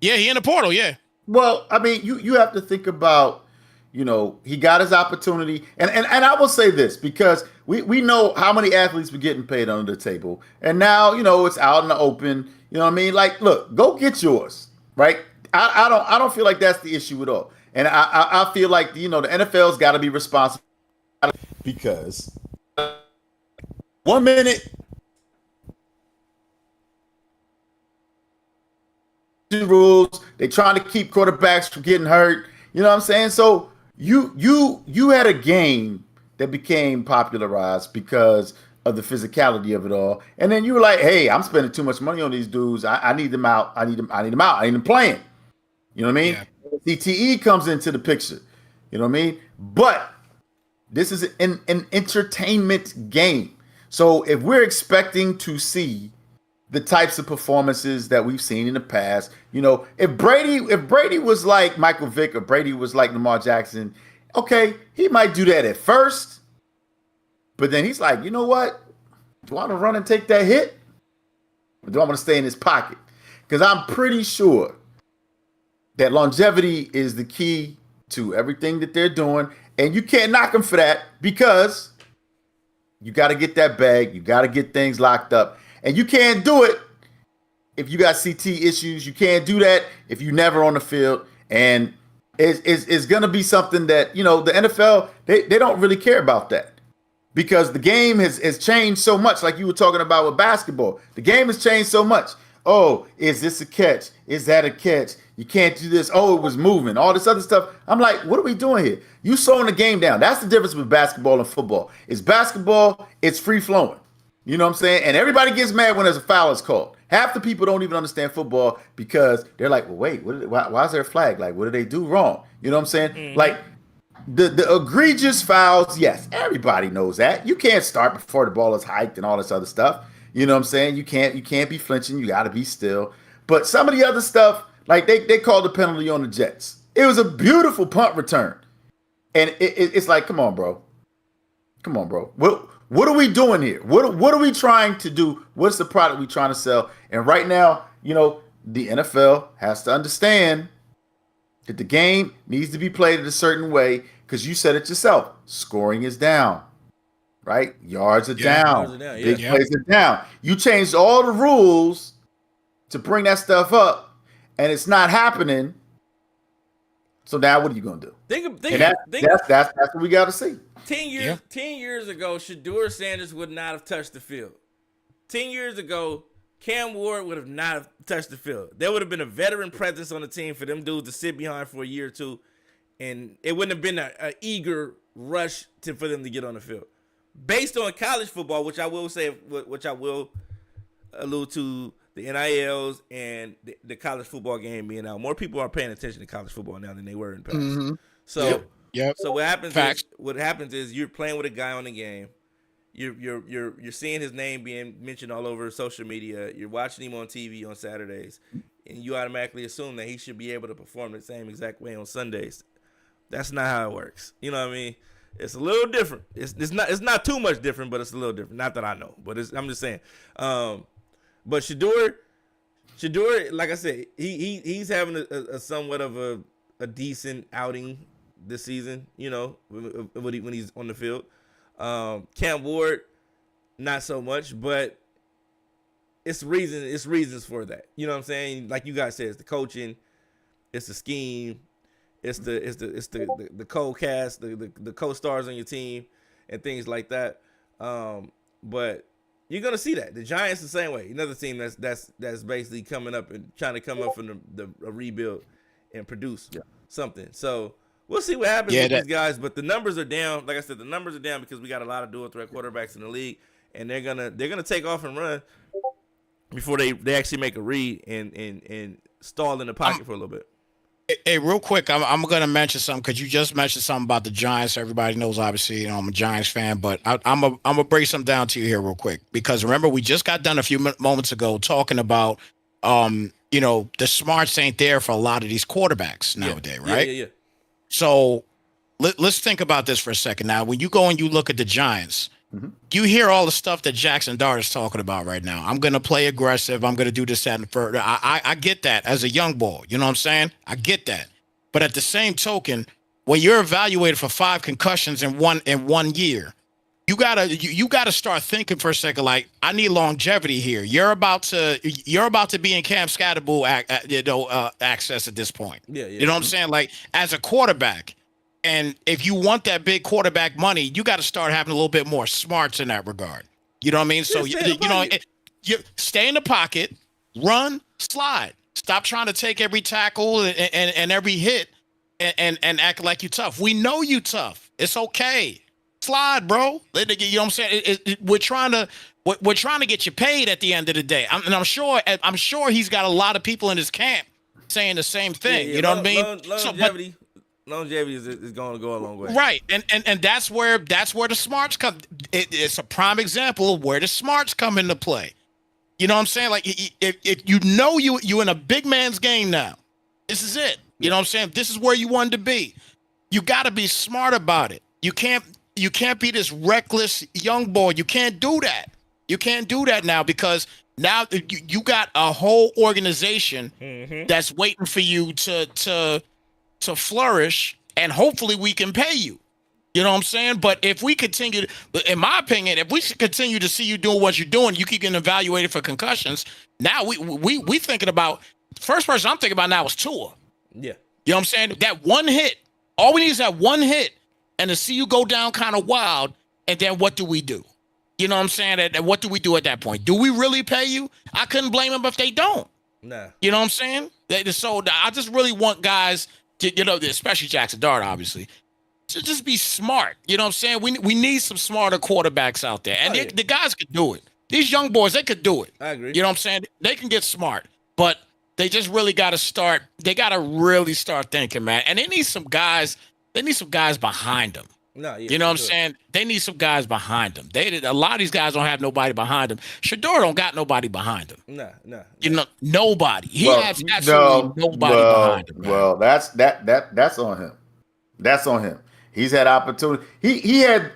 Yeah, he in the portal. Yeah. Well, I mean, you have to think about, you know, he got his opportunity, and I will say this because we know how many athletes were getting paid under the table, and now you know it's out in the open. You know what I mean? Like, look, go get yours, right? I don't feel like that's the issue at all, and I feel like you know the NFL's got to be responsible because 1 minute. Rules. They trying to keep quarterbacks from getting hurt. You know what I'm saying? So you had a game that became popularized because of the physicality of it all. And then you were like, hey, I'm spending too much money on these dudes. I need them out. I need them out. I need them playing. You know what I mean? Yeah. CTE comes into the picture. You know what I mean? But this is an entertainment game. So if we're expecting to see the types of performances that we've seen in the past, you know, if Brady was like Michael Vick or Brady was like Lamar Jackson, okay, he might do that at first. But then he's like, you know what? Do I want to run and take that hit? Or do I want to stay in his pocket? Because I'm pretty sure that longevity is the key to everything that they're doing. And you can't knock them for that because you got to get that bag. You got to get things locked up. And you can't do it if you got CT issues. You can't do that if you're never on the field. And it's going to be something that, you know, the NFL, they don't really care about that. Because the game has changed so much, like you were talking about with basketball. The game has changed so much. Oh, is this a catch? Is that a catch? You can't do this. Oh, it was moving. All this other stuff. I'm like, what are we doing here? You slowing the game down. That's the difference with basketball and football. It's basketball, it's free flowing. You know what I'm saying? And everybody gets mad when there's a foul is called. Half the people don't even understand football because they're like, well, wait, why is there a flag? Like, what did they do wrong? You know what I'm saying? Mm-hmm. Like, the egregious fouls, yes, everybody knows that. You can't start before the ball is hiked and all this other stuff. You know what I'm saying? You can't be flinching. You got to be still. But some of the other stuff, like they called the penalty on the Jets. It was a beautiful punt return. And it's like, come on, bro. Come on, bro. What are we doing here? What are we trying to do? What's the product we trying to sell? And right now, you know, the NFL has to understand that the game needs to be played in a certain way because you said it yourself. Scoring is down, right? Yards are down. Big plays are down. You changed all the rules to bring that stuff up, and it's not happening. So now what are you going to do? That's what we got to see. 10 years ago, Shedeur Sanders would not have touched the field. 10 years ago, Cam Ward would have not have touched the field. There would have been a veteran presence on the team for them dudes to sit behind for a year or two, and it wouldn't have been an eager rush for them to get on the field. Based on college football, which I will allude to, the NILs and the college football game being out, more people are paying attention to college football now than they were in the past. Mm-hmm. So, so what happens is you're playing with a guy on the game. You're seeing his name being mentioned all over social media. You're watching him on TV on Saturdays, and you automatically assume that he should be able to perform the same exact way on Sundays. That's not how it works. You know what I mean? It's a little different. It's not too much different, but it's a little different. Not that I know, but I'm just saying. But Shedeur, like I said, he's having a somewhat of a decent outing this season. You know, when he's on the field. Cam Ward, not so much, but it's reasons for that. You know what I'm saying? Like you guys said, it's the coaching, it's the scheme, it's the co-cast, the co-stars on your team, and things like that. But you're gonna see that the Giants the same way. Another team that's basically coming up and trying to come up from a rebuild and produce something. So. We'll see what happens with these guys, but the numbers are down. Like I said, the numbers are down because we got a lot of dual threat quarterbacks in the league, and they're gonna take off and run before they actually make a read and stall in the pocket for a little bit. Hey, real quick, I'm gonna mention something because you just mentioned something about the Giants. Everybody knows, obviously, you know, I'm a Giants fan, but I'm gonna break something down to you here real quick because remember we just got done a few moments ago talking about you know, the smarts ain't there for a lot of these quarterbacks nowadays, right? Yeah. So let's think about this for a second. Now, when you go and you look at the Giants, you hear all the stuff that Jackson Dart is talking about right now. I'm going to play aggressive. I'm going to do this, that, and further. I get that as a young boy. You know what I'm saying? I get that. But at the same token, when you're evaluated for 5 concussions in one year, you gotta start thinking for a second. Like, I need longevity here. You're about to be in Cam Scatterbull access at this point. Yeah. You know what I'm saying? Like, as a quarterback, and if you want that big quarterback money, you got to start having a little bit more smarts in that regard. You know what I mean? So you stay in the pocket, run, slide. Stop trying to take every tackle and every hit and act like you're tough. We know you tough. It's okay. slide, bro. You know what I'm saying? We're trying to get you paid at the end of the day. I'm sure he's got a lot of people in his camp saying the same thing. Yeah, you know what I mean? Longevity is going to go a long way. Right, and that's where the smarts come. It's a prime example of where the smarts come into play. You know what I'm saying? Like if you in a big man's game now, this is it. You know what I'm saying? This is where you wanted to be. You got to be smart about it. You can't be this reckless young boy. You can't do that. You can't do that now because now you got a whole organization that's waiting for you to flourish, and hopefully we can pay you. You know what I'm saying? But if we continue, in my opinion, if we continue to see you doing what you're doing, you keep getting evaluated for concussions. Now we thinking about, first person I'm thinking about now is Tua. Yeah. You know what I'm saying? That one hit. All we need is that one hit, and to see you go down kind of wild, and then what do we do? You know what I'm saying? And what do we do at that point? Do we really pay you? I couldn't blame them if they don't. Nah. You know what I'm saying? So I just really want guys to, you know, especially Jackson Dart, obviously, to just be smart. You know what I'm saying? We need some smarter quarterbacks out there. And the guys could do it. These young boys, they could do it. I agree. You know what I'm saying? They can get smart. But they just really got to start. They got to really start thinking, man. And they need some guys. They need some guys behind them. No, yeah, you know what I'm saying? They need some guys behind them. A lot of these guys don't have nobody behind them. Shador don't got nobody behind him. No. You know, nobody. He has absolutely nobody behind him. Man. Well, that's on him. That's on him. He's had opportunity. He had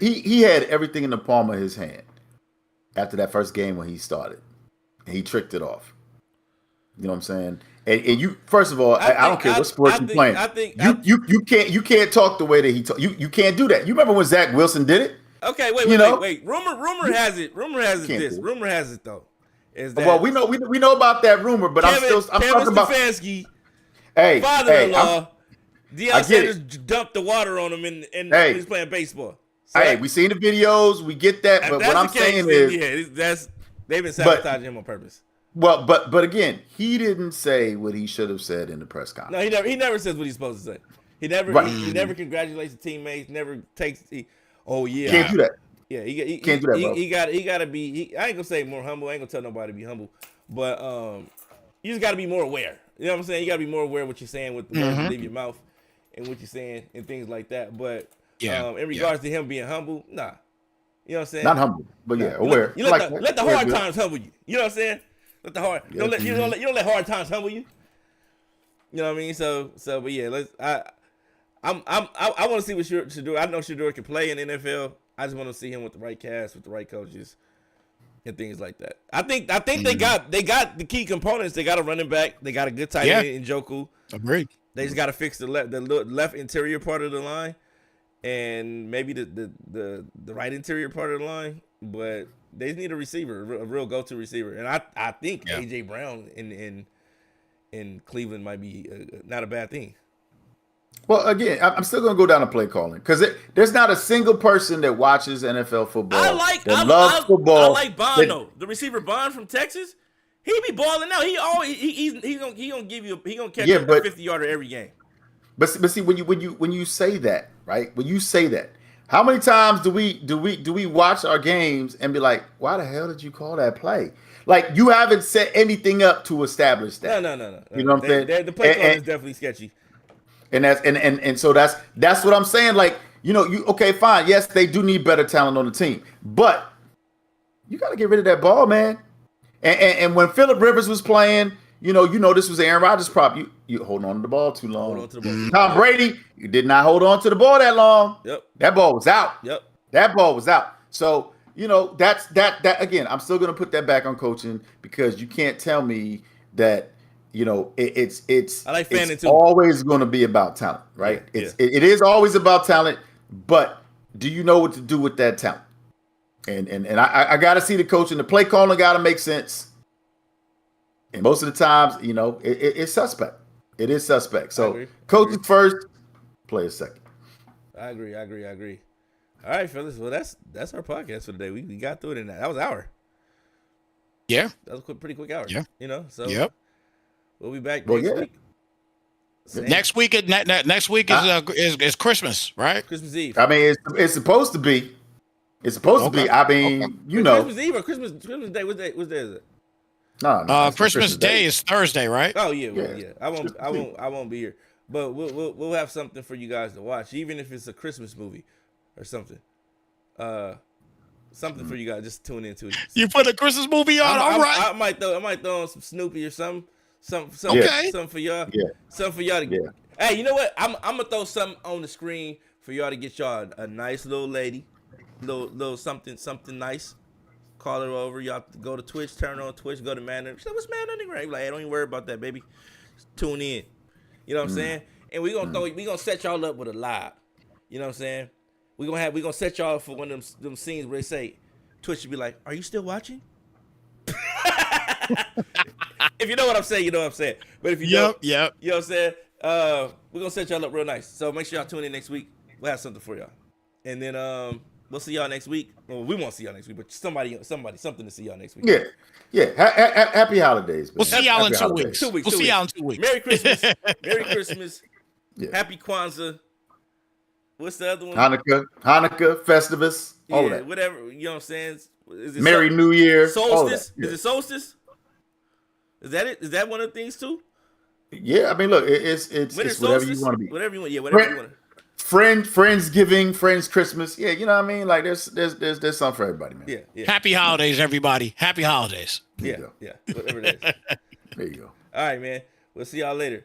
everything in the palm of his hand after that first game when he started, and he tricked it off. You know what I'm saying? And you, first of all, I don't care what sport you're playing. You can't talk the way that he talk. You can't do that. You remember when Zach Wilson did it? Okay, wait. Rumor has it this. Rumor has it though. Is that well, we know about that rumor, but I'm talking about Stefanski, hey, father-in-law. Deion Sanders dumped the water on him and he's playing baseball. So hey, we seen the videos, we get that, but what I'm saying is, they've been sabotaging him on purpose. Well, but again, he didn't say what he should have said in the press conference. No, he never says what he's supposed to say. He never congratulates the teammates. Never takes. Oh yeah, can't do that. Yeah, he can't do that. Bro. He got to be. I ain't gonna say more humble. I ain't gonna tell nobody to be humble, but you just got to be more aware. You know what I'm saying? You got to be more aware of what you're saying with the words that leave your mouth and what you're saying and things like that. But in regards to him being humble, nah. You know what I'm saying? Not humble, but aware. You let the hard times humble you. You know what I'm saying? Let the hard. You don't let hard times humble you. You know what I mean? So but yeah, I want to see what Shador. I know Shador can play in the NFL. I just want to see him with the right cast, with the right coaches, and things like that. I think they got the key components. They got a running back. They got a good tight end in Njoku. Agreed. They just got to fix the left interior part of the line, and maybe the right interior part of the line. But they need a receiver, a real go-to receiver. And I think AJ Brown in Cleveland might be not a bad thing. Well, again, I'm still going to go down to play calling because there's not a single person that watches NFL football loves football. I like Bond though. The receiver Bond from Texas, he be balling out. He's gonna give you he gonna catch a 50-yarder every game. But see when you say that, right? When you say that, how many times do we watch our games and be like, why the hell did you call that play? Like you haven't set anything up to establish that. No. You know what I'm saying? The play calling is definitely sketchy. And so that's what I'm saying. Like, okay, fine. Yes, they do need better talent on the team, but you got to get rid of that ball, man. And when Phillip Rivers was playing, this was Aaron Rodgers' prop. You hold on to the ball too long. Hold on to the ball. Tom Brady, you did not hold on to the ball that long. Yep. That ball was out. Yep. That ball was out. So that's that again. I'm still gonna put that back on coaching because you can't tell me that. It's I like Fanning too. Always going to be about talent, right? Yeah, It is always about talent, but do you know what to do with that talent? And I got to see the coach and the play calling got to make sense. And most of the times, it's suspect. It is suspect. So coaches first, players second. I agree. All right, fellas. Well, that's our podcast for today. We got through it in that. That was an hour. Yeah. That was a pretty quick hour. Yeah. So. Yep. We'll be back next week. Next week is Christmas, right? Christmas Eve. I mean, it's supposed to be. It's supposed to be. Okay. I mean, Okay. you know, Christmas Eve or Christmas Day? What day is it? no, it's not Christmas Day is Thursday, right? Oh yeah, Yeah, yeah. I won't be here, but we'll have something for you guys to watch, even if it's a Christmas movie or something. Something for you guys just tune into. You put a Christmas movie on, all right. I might throw on some Snoopy or something Okay. something for y'all. Yeah. Something for y'all to Yeah. Hey, you know what? I'm gonna throw something on the screen for y'all to get y'all a nice little lady, little something nice. Call her over. Y'all go to Twitch, turn on Twitch, go to Maddn. She's like, what's Maddn? Right? Like, hey, don't even worry about that, baby. Just tune in. You know what I'm saying? And we gonna set y'all up with a live. You know what I'm saying? We gonna set y'all up for one of them scenes where they say, Twitch should be like, are you still watching? If you know what I'm saying, you know what I'm saying. But if you don't, you know what I'm saying? We're gonna set y'all up real nice. So make sure y'all tune in next week. We'll have something for y'all. And then we'll see y'all next week. Well, we won't see y'all next week, but something to see y'all next week. Yeah. Happy holidays. Man. We'll see y'all in 2 holidays. weeks. 2 weeks. We'll see y'all in 2 weeks. Merry Christmas. Merry Christmas. Yeah. Happy Kwanzaa. What's the other one? Hanukkah, Festivus, all of that. Whatever. You know what I'm saying? Is it Merry New Year. Solstice? Yeah. Is it solstice? Is that it? Is that one of the things too? Yeah, I mean, look, it's Winter whatever solstice? you want to be. Whatever you want. Yeah, whatever you want. Friendsgiving, Friends Christmas. Yeah, you know what I mean? Like there's something for everybody, man. Yeah. Happy holidays, everybody. Happy holidays. There you go. Yeah. Whatever it is. There you go. All right, man. We'll see y'all later.